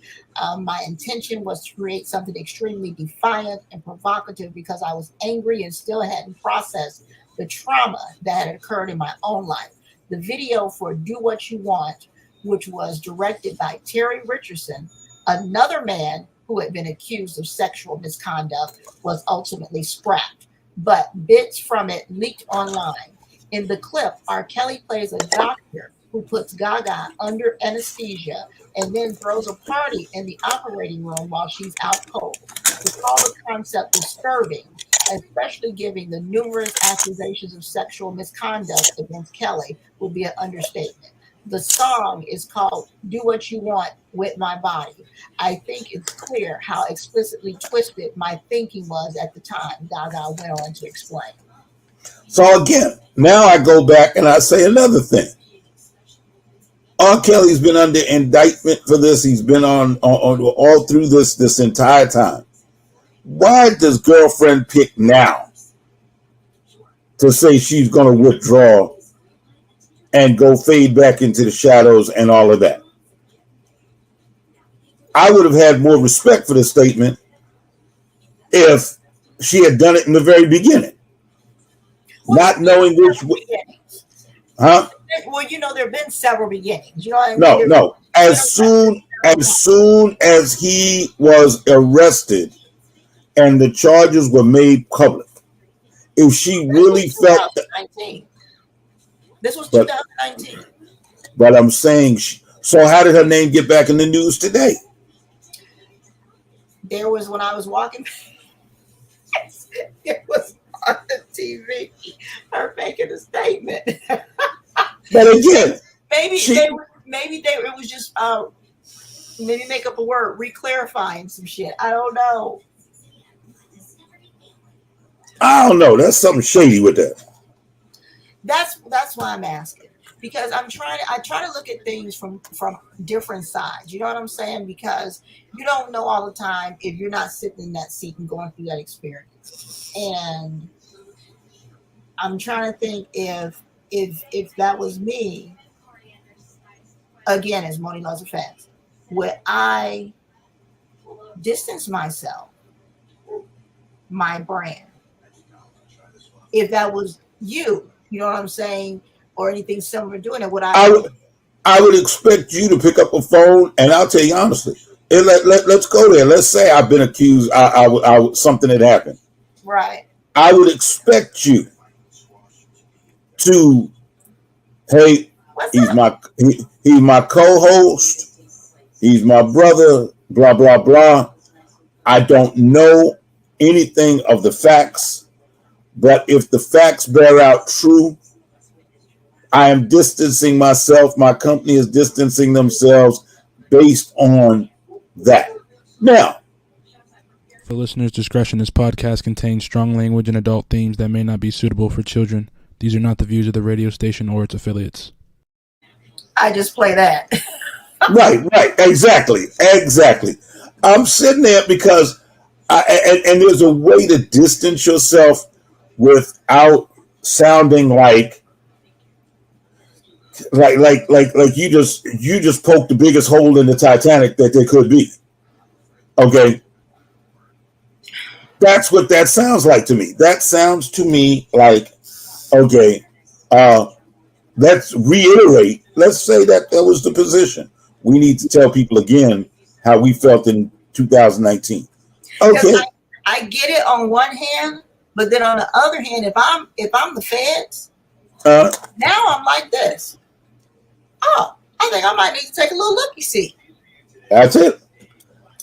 My intention was to create something extremely defiant and provocative because I was angry and still hadn't processed the trauma that had occurred in my own life. The video for Do What You Want, which was directed by Terry Richardson, another man who had been accused of sexual misconduct, was ultimately scrapped. But bits from it leaked online. In the clip, R. Kelly plays a doctor who puts Gaga under anesthesia and then throws a party in the operating room while she's out cold. To call the concept disturbing, especially given the numerous accusations of sexual misconduct against Kelly, would be an understatement. The song is called Do What You Want With My Body. I think it's clear how explicitly twisted my thinking was at the time, Gaga went on to explain. So again, now I go back and I say another thing. R. Kelly's been under indictment for this. He's been on all through this entire time. Why does girlfriend pick now to say she's going to withdraw and go fade back into the shadows and all of that? I would have had more respect for the statement if she had done it in the very beginning. Not knowing which way. Huh? Well, you know, there have been several beginnings. You know what I mean? No. As soon as he was arrested and the charges were made public, if she really felt that, this was 2019. But I'm saying, so how did her name get back in the news today? There was, when I was walking, it was on the TV, her making a statement. But again, it was just maybe make up a word, re-clarifying some shit. I don't know. I don't know. That's something shady with that. That's why I'm asking, because I try to look at things from different sides. You know what I'm saying? Because you don't know all the time if you're not sitting in that seat and going through that experience. And I'm trying to think if that was me, again, as Moni loves a fast, would I distance myself, my brand, if that was you? You know what I'm saying? Or anything similar doing it, would I would expect you to pick up a phone, and I'll tell you honestly. Let's go there. Let's say I've been accused. Something had happened. right? I would expect you to, hey, What's he's up? he's my co-host. He's my brother. Blah blah blah. I don't know anything of the facts, but if the facts bear out true, I am distancing myself. My company is distancing themselves based on that. Now, For listeners' discretion, this podcast contains strong language and adult themes that may not be suitable for children. These are not the views of the radio station or its affiliates. I just play that. right, exactly. I'm sitting there because, and there's a way to distance yourself without sounding like you just poked the biggest hole in the Titanic that there could be. Okay. That's what that sounds like to me. That sounds to me like, okay, let's reiterate. Let's say that was the position. We need to tell people again how we felt in 2019. Okay. I get it on one hand, but then on the other hand, if I'm the feds, now I'm like this. Oh, I think I might need to take a little looky see. That's it.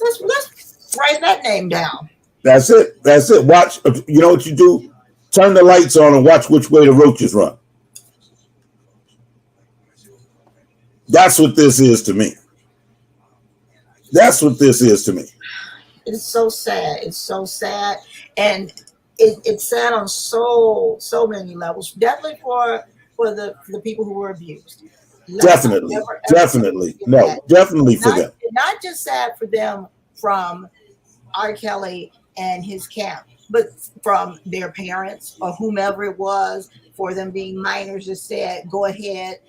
Let's write that name down. That's it. Watch. You know what you do? Turn the lights on and watch which way the roaches run. That's what this is to me. It's so sad. It's so sad, and it's sad on so many levels. Definitely for the people who were abused. Definitely for them. Not just sad for them from R. Kelly and his camp, but from their parents or whomever it was, for them being minors that said, go ahead.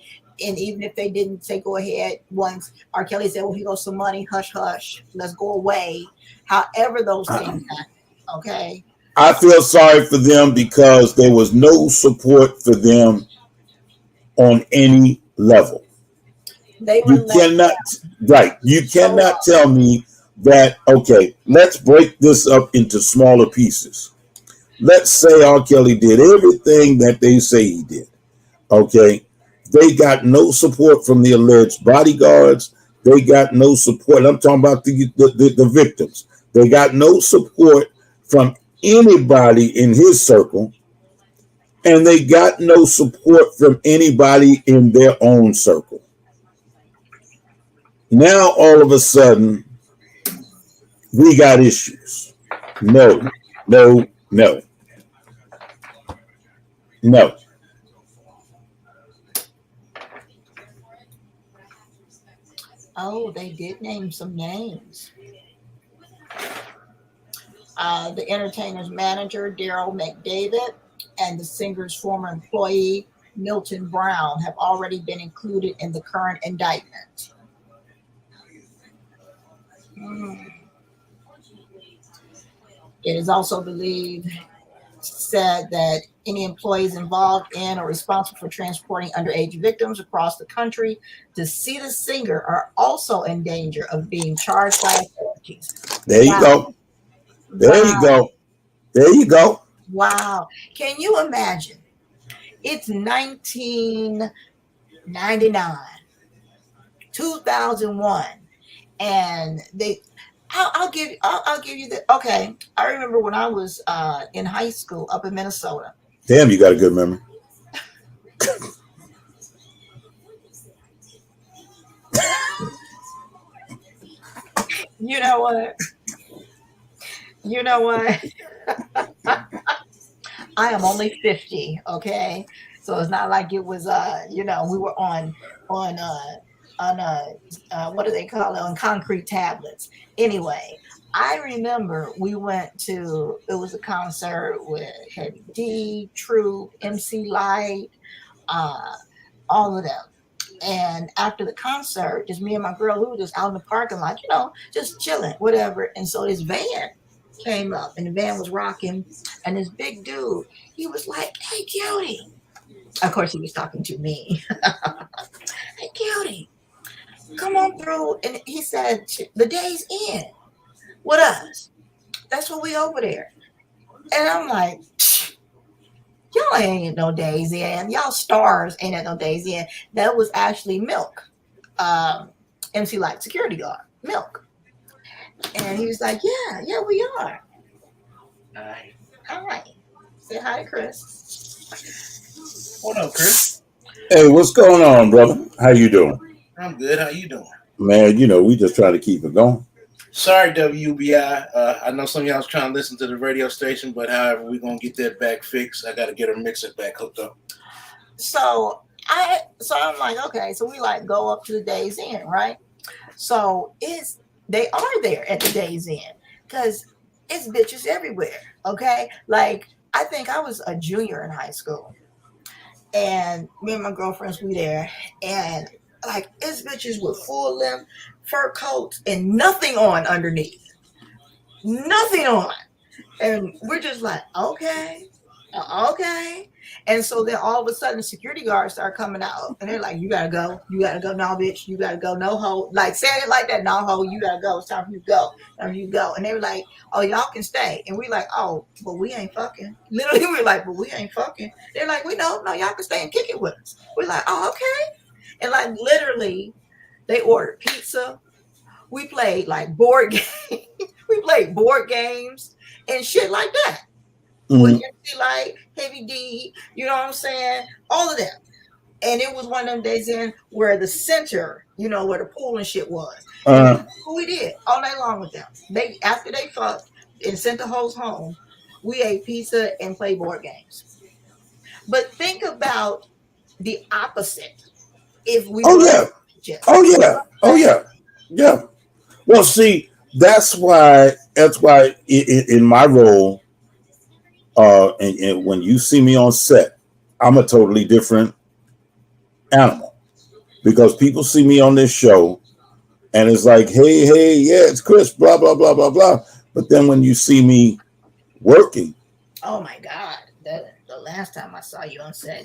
And even if they didn't say go ahead, once R. Kelly said, well, he got some money, hush, hush, let's go away. However those things happen, okay? I feel sorry for them because there was no support for them on any level. You cannot tell me that, okay, let's break this up into smaller pieces. Let's say R. Kelly did everything that they say he did. Okay. They got no support from the alleged bodyguards. They got no support. I'm talking about the victims. They got no support from anybody in his circle. And they got no support from anybody in their own circle. Now, all of a sudden, we got issues. No. Oh, they did name some names. The entertainer's manager, Daryl McDavid, and the singer's former employee, Milton Brown, have already been included in the current indictment. It is also said that any employees involved in or responsible for transporting underage victims across the country to see the singer are also in danger of being charged by authorities. There you go. There you go. Wow. Can you imagine? It's 1999, 2001, and I'll give you the okay. I remember when I was in high school up in Minnesota. Damn, you got a good memory. You know what? I am only 50, okay? So it's not like it was we were on what do they call it, on concrete tablets. Anyway, I remember we went to, it was a concert with Heavy D, Troop, MC Light, uh all of them. And after the concert, just me and my girl, we were just out in the parking lot, just chilling, whatever. And so this van came up, and the van was rocking, and this big dude, he was like, "Hey, cutie." Of course, he was talking to me. "Hey, cutie, come on through." And he said, "The day's in with us. That's what we over there." And I'm like, "Y'all ain't no days in. Y'all stars ain't at no days in." That was actually Milk, MC Light security guard, Milk. And he was like, "Yeah, we are." All right. All right. Say hi to Chris. What up, Chris? Hey, what's going on, brother? How you doing? I'm good. How you doing? Man, we just try to keep it going. Sorry, WUBI. I know some of y'all was trying to listen to the radio station, but however, we're going to get that back fixed. I got to get our mixer back hooked up. So I'm like, okay, so we like go up to the Days Inn, right? So they are there at the Days Inn because it's bitches everywhere, okay? Like, I think I was a junior in high school, and me and my girlfriends, we there, and like, it's bitches with full length fur coats and nothing on underneath. Nothing on. And we're just like, okay. And so then all of a sudden, security guards start coming out, and they're like, "You gotta go. You gotta go. No, bitch. You gotta go. No, ho." Like, saying it like that. "No, ho. You gotta go. It's time for you to go. Time for you to go." And they were like, "Oh, y'all can stay." And we like, "Oh, but we ain't fucking." Literally, we're like, "But we ain't fucking." They're like, "We know. No, y'all can stay and kick it with us." We're like, "Oh, okay." And like, literally, they ordered pizza. We played like board games. We played board games and shit like that. With MC Light, Heavy D, you know what I'm saying? All of them. And it was one of them days in where the center, where the pool and shit was. Who we did all night long with them. After they fucked and sent the hoes home, we ate pizza and played board games. But think about the opposite. If we Yeah. Well, see, that's why in my role, and when you see me on set, I'm a totally different animal, because people see me on this show and it's like, hey, yeah, it's Chris, blah, blah, blah, blah, blah. But then when you see me working. Oh my God. The last time I saw you on set,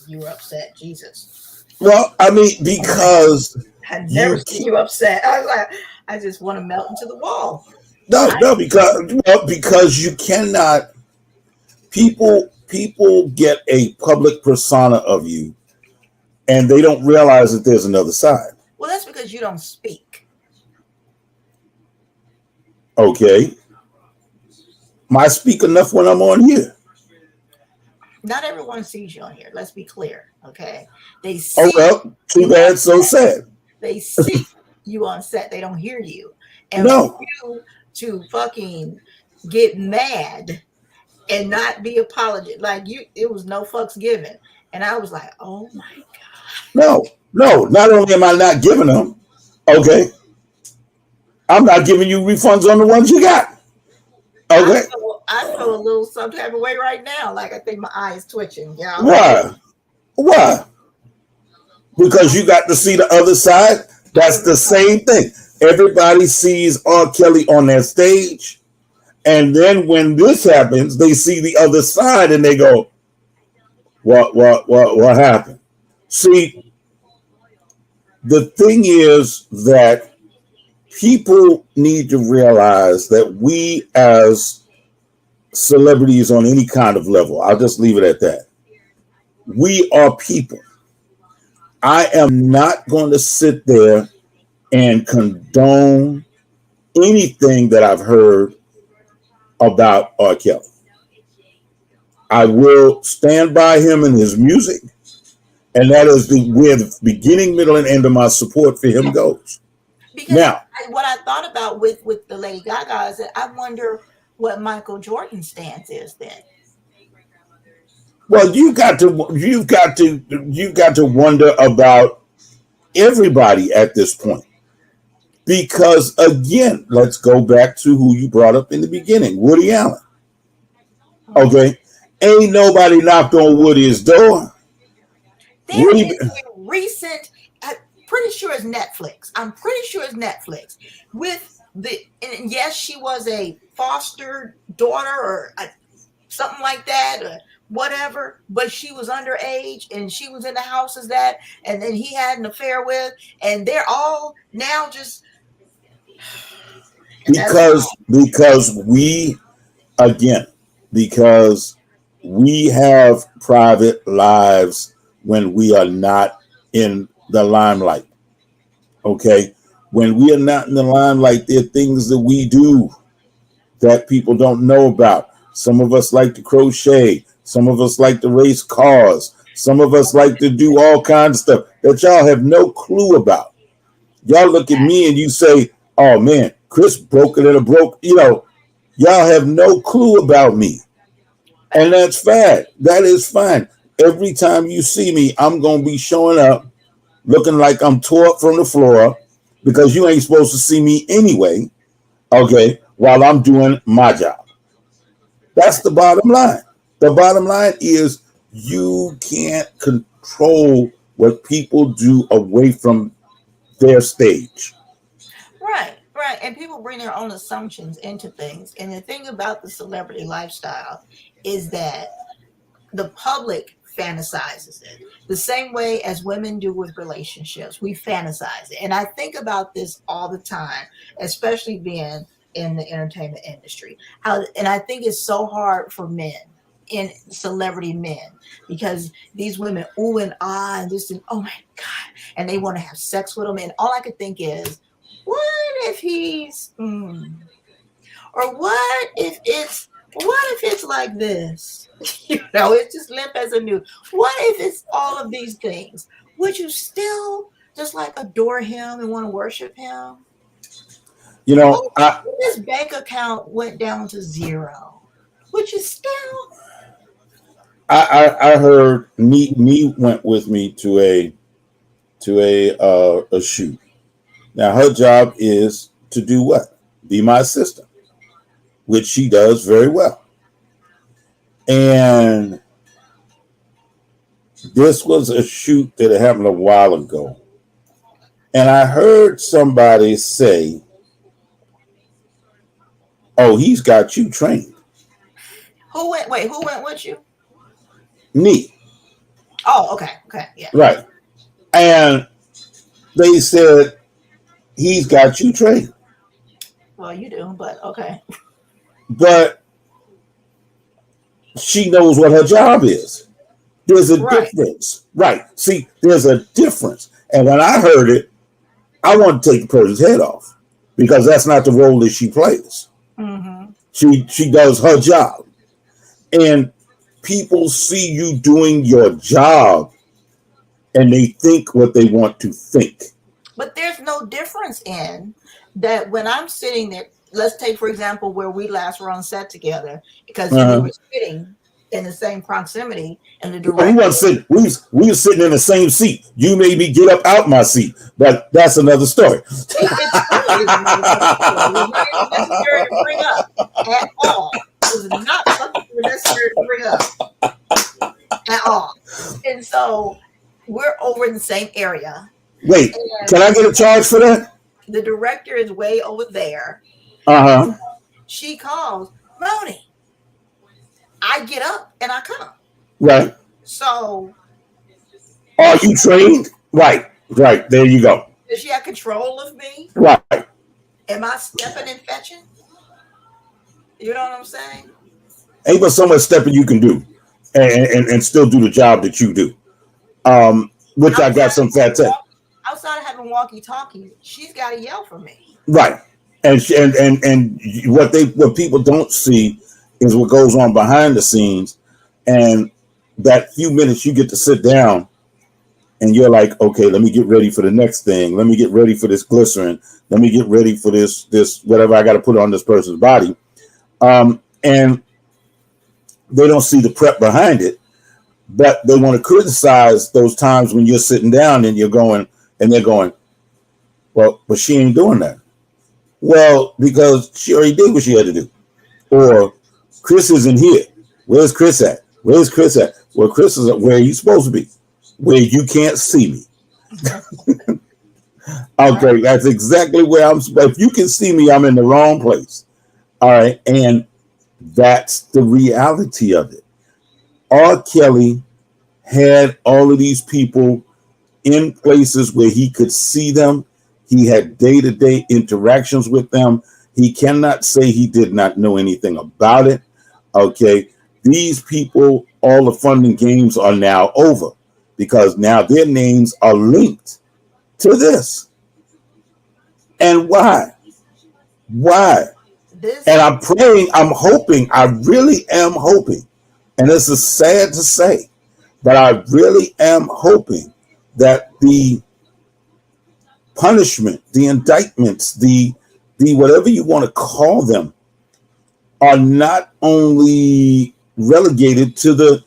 you were upset. Jesus. Well, I mean, because I never seen you upset. I was like, I just want to melt into the wall. No, because you cannot. People get a public persona of you, and they don't realize that there's another side. Well, that's because you don't speak. Okay. I speak enough when I'm on here. Not everyone sees you on here. Let's be clear, okay? They see. Oh well, too bad, so sad. They see you on set. They don't hear you. And no. For you to fucking get mad and not be apologetic, like it was no fucks given. And I was like, oh my God. No. Not only am I not giving them, okay, I'm not giving you refunds on the ones you got. Okay. I feel a little some type of way right now. Like, I think my eye is twitching. Yeah. Why? Because you got to see the other side. That's the same thing. Everybody sees R. Kelly on that stage, and then when this happens, they see the other side and they go, "What happened?" See, the thing is that people need to realize that we, as celebrities on any kind of level, I'll just leave it at that, we are people. I am not going to sit there and condone anything that I've heard about R. Kelly. I will stand by him and his music, and that is where the beginning, middle, and end of my support for him goes. Because now, what I thought about with the Lady Gaga is that I wonder what Michael Jordan's stance is then. Well, you've got to wonder about everybody at this point. Because again, let's go back to who you brought up in the beginning, Woody Allen. Okay, ain't nobody knocked on Woody's door. There Woody, is a recent, I'm pretty sure it's Netflix. I'm pretty sure it's Netflix. And yes, she was a foster daughter or something like that, or whatever, but she was underage and she was in the house as that, and then he had an affair with, and they're all now just because we have private lives when we are not in the limelight. Okay, when we are not in the limelight, there are things that we do that people don't know about. Some of us like to crochet. Some of us like to race cars. Some of us like to do all kinds of stuff that y'all have no clue about. Y'all look at me and you say, oh man, Chris broke it and a broke, y'all have no clue about me. And that's fine. That is fine. Every time you see me, I'm going to be showing up looking like I'm tore up from the floor because you ain't supposed to see me anyway, okay, while I'm doing my job. That's the bottom line. The bottom line is you can't control what people do away from their stage. right. And people bring their own assumptions into things. And the thing about the celebrity lifestyle is that the public fantasizes it the same way as women do with relationships. We fantasize it. And I think about this all the time, especially being in the entertainment industry. And I think it's so hard for men, in celebrity men, because these women ooh and ah and this and oh my God, and they want to have sex with them. And all I could think is, what if he's or what if it's like this? It's just limp as a new. What if it's all of these things? Would you still just like adore him and want to worship him? His bank account went down to zero. Would you still? I heard Nee went with me to a shoot. Now her job is to do what? Be my assistant, which she does very well. And this was a shoot that happened a while ago. And I heard somebody say, oh, he's got you trained. Who went with you? Nee. Oh, okay, yeah. Right. And they said, he's got you trained. Well, you do, but okay. But she knows what her job is. There's a difference. Right. See, there's a difference. And when I heard it, I want to take the person's head off because that's not the role that she plays. Mm-hmm. She does her job. And people see you doing your job and they think what they want to think. But there's no difference in that when I'm sitting there. Let's take, for example, where we last were on set together, because we were sitting in the same proximity, and the director. We were sitting in the same seat. You made me get up out my seat, but that's another story. It's totally not necessary to bring up at all. It was not something necessary to bring up at all. And so we're over in the same area. Wait, can I get a charge for that? The director is way over there. Uh-huh. She calls, Moni. I get up and I come. Right. So. Are you trained? Right. There you go. Does she have control of me? Right. Am I stepping and fetching? You know what I'm saying? Ain't but so much stepping you can do and still do the job that you do. Which I got some fat tech. Outside of having walkie-talkies, she's got to yell for me. Right. And what people don't see is what goes on behind the scenes, and that few minutes you get to sit down and you're like, okay, let me get ready for the next thing. Let me get ready for this glycerin. Let me get ready for this whatever I got to put on this person's body. And they don't see the prep behind it, but they want to criticize those times when you're sitting down and they're going, well, but she ain't doing that. Well, because she already did what she had to do. Or Chris isn't here. Where's Chris at? Where's Chris at? Well, Chris is where he's supposed to be, where you can't see me. Okay, that's exactly where I'm. If you can see me, I'm in the wrong place. All right, and that's the reality of it. R. Kelly had all of these people in places where he could see them. He had day-to-day interactions with them. He cannot say he did not know anything about it. Okay, these people, all the funding games are now over because now their names are linked to this. And why? Why? And I'm praying, I'm hoping, I really am hoping, and this is sad to say, but I really am hoping that the punishment, the indictments, the whatever you want to call them, are not only relegated to the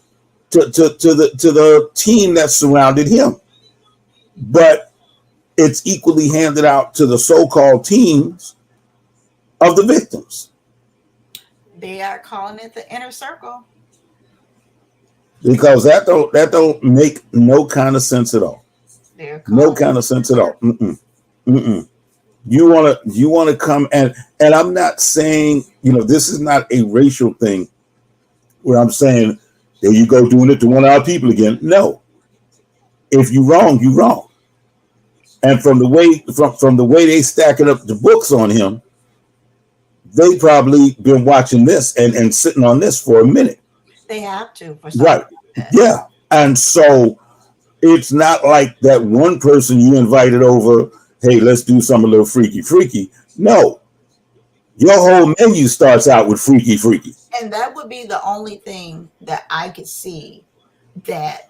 team that surrounded him, but it's equally handed out to the so-called teams of the victims. They are calling it the inner circle. Because that don't make no kind of sense at all. No kind of sense at all. You wanna come and I'm not saying, this is not a racial thing where I'm saying, there you go doing it to one of our people again. No. If you're wrong, you're wrong. And from the way they stacking up the books on him, they probably been watching this and sitting on this for a minute. They have to. For right. Yeah. And so it's not like that one person you invited over, hey, let's do something a little freaky. No. Your whole menu starts out with freaky. And that would be the only thing that I could see that,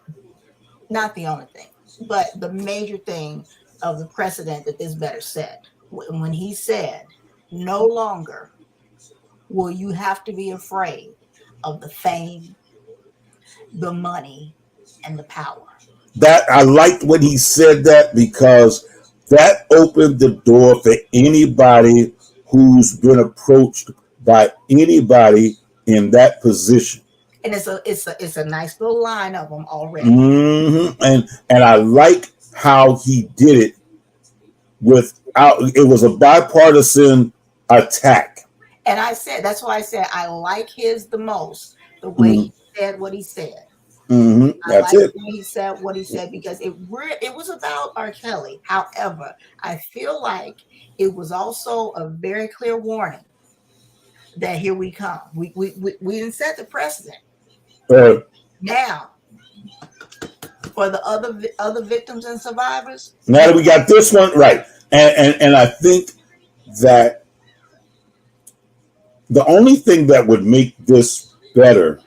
not the only thing, but the major thing of the precedent that this better set. When he said, no longer will you have to be afraid of the fame, the money, and the power. That I liked when he said that, because that opened the door for anybody who's been approached by anybody in that position. And it's a nice little line of them already. And I like how he did it it was a bipartisan attack. And that's why I said I like his the most, the way he said what he said. That's it. He said what he said because it was about R. Kelly. However, I feel like it was also a very clear warning that here we come. We didn't set the precedent. Now, for the other victims and survivors. Now that we got this one right, and I think that the only thing that would make this better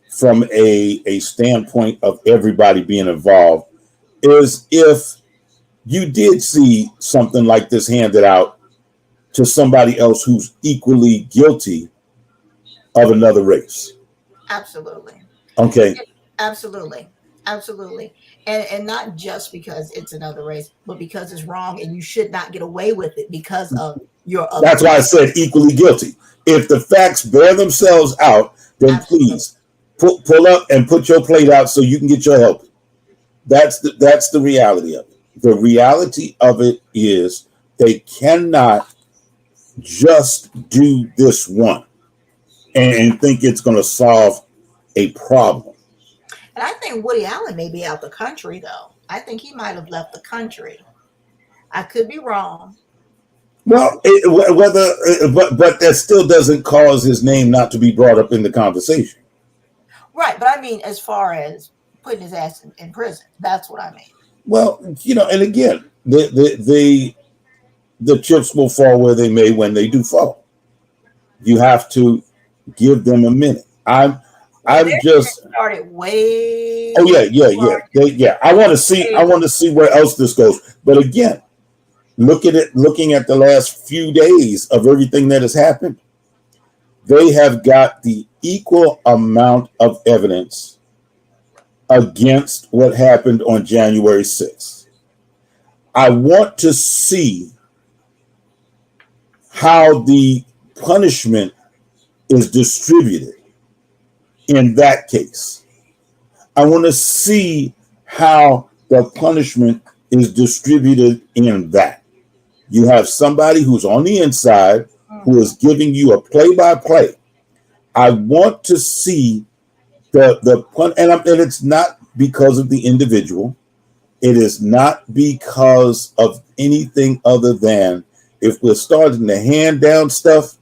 from a standpoint of everybody being involved is if you did see something like this handed out to somebody else who's equally guilty of another race. Absolutely. Okay. Absolutely. And not just because it's another race, but because it's wrong and you should not get away with it because of your other That's why I said equally guilty. If the facts bear themselves out, then Absolutely. Please pull up and put your plate out so you can get your help. That's the reality of it. The reality of it is they cannot just do this one and think it's going to solve a problem. And I think Woody Allen may be out the country, though. I think he might have left the country. I could be wrong. Well, but that still doesn't cause his name not to be brought up in the conversation. Right, but I mean, as far as putting his ass in prison, that's what I mean. Well, and again, the chips will fall where they may when they do fall. You have to give them a minute. I'm just started way. Oh yeah. I want to see where else this goes. But again, looking at the last few days of everything that has happened, they have got the equal amount of evidence against what happened on January 6th. I want to see how the punishment is distributed in that case. I want to see how the punishment is distributed in that. You have somebody who's on the inside who is giving you a play-by-play. I want to see and it's not because of the individual. It is not because of anything other than if we're starting to hand down stuff,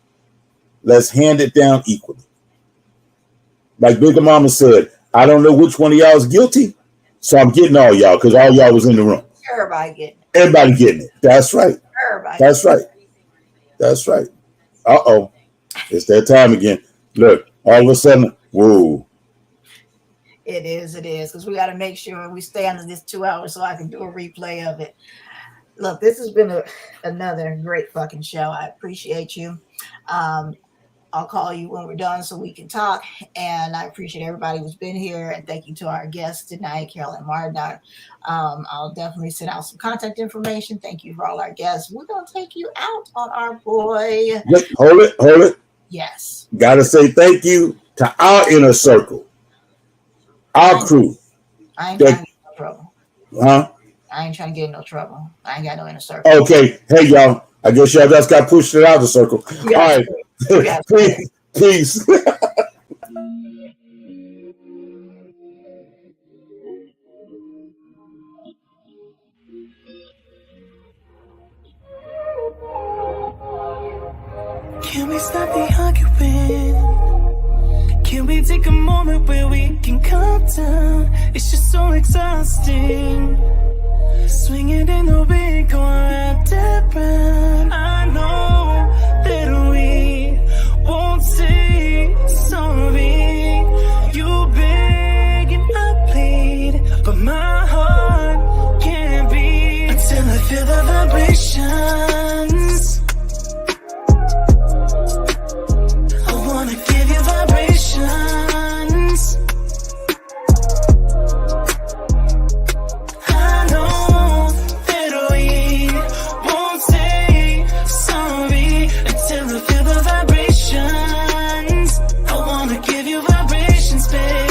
let's hand it down equally. Like Bigger Mama said, I don't know which one of y'all is guilty, so I'm getting all y'all because all y'all was in the room. Everybody getting it. Everybody getting it. That's right. Everybody. That's right. That's right. Uh-oh. It's that time again. Look, all of a sudden, whoa. It is, because we got to make sure we stay under this 2 hours so I can do a replay of it. Look, this has been another great fucking show. I appreciate you. I'll call you when we're done so we can talk. And I appreciate everybody who's been here. And thank you to our guests tonight, Carolyn Martin. I'll definitely send out some contact information. Thank you for all our guests. We're going to take you out on our boy. Wait, hold it. Yes. Got to say thank you to our inner circle, our crew. I ain't trying to get in no trouble. Huh? I ain't trying to get in no trouble. I ain't got no inner circle. Okay. Hey, y'all. I guess y'all just got pushed it out of the circle. All right. Peace. Can we stop the arguing? Can we take a moment where we can calm down? It's just so exhausting. Swinging in the wind, going round and round. I know that we won't say sorry. You beg and I plead, but my heart can't beat until I feel the vibrations. I wanna give you vibrations. I know that we won't say sorry until the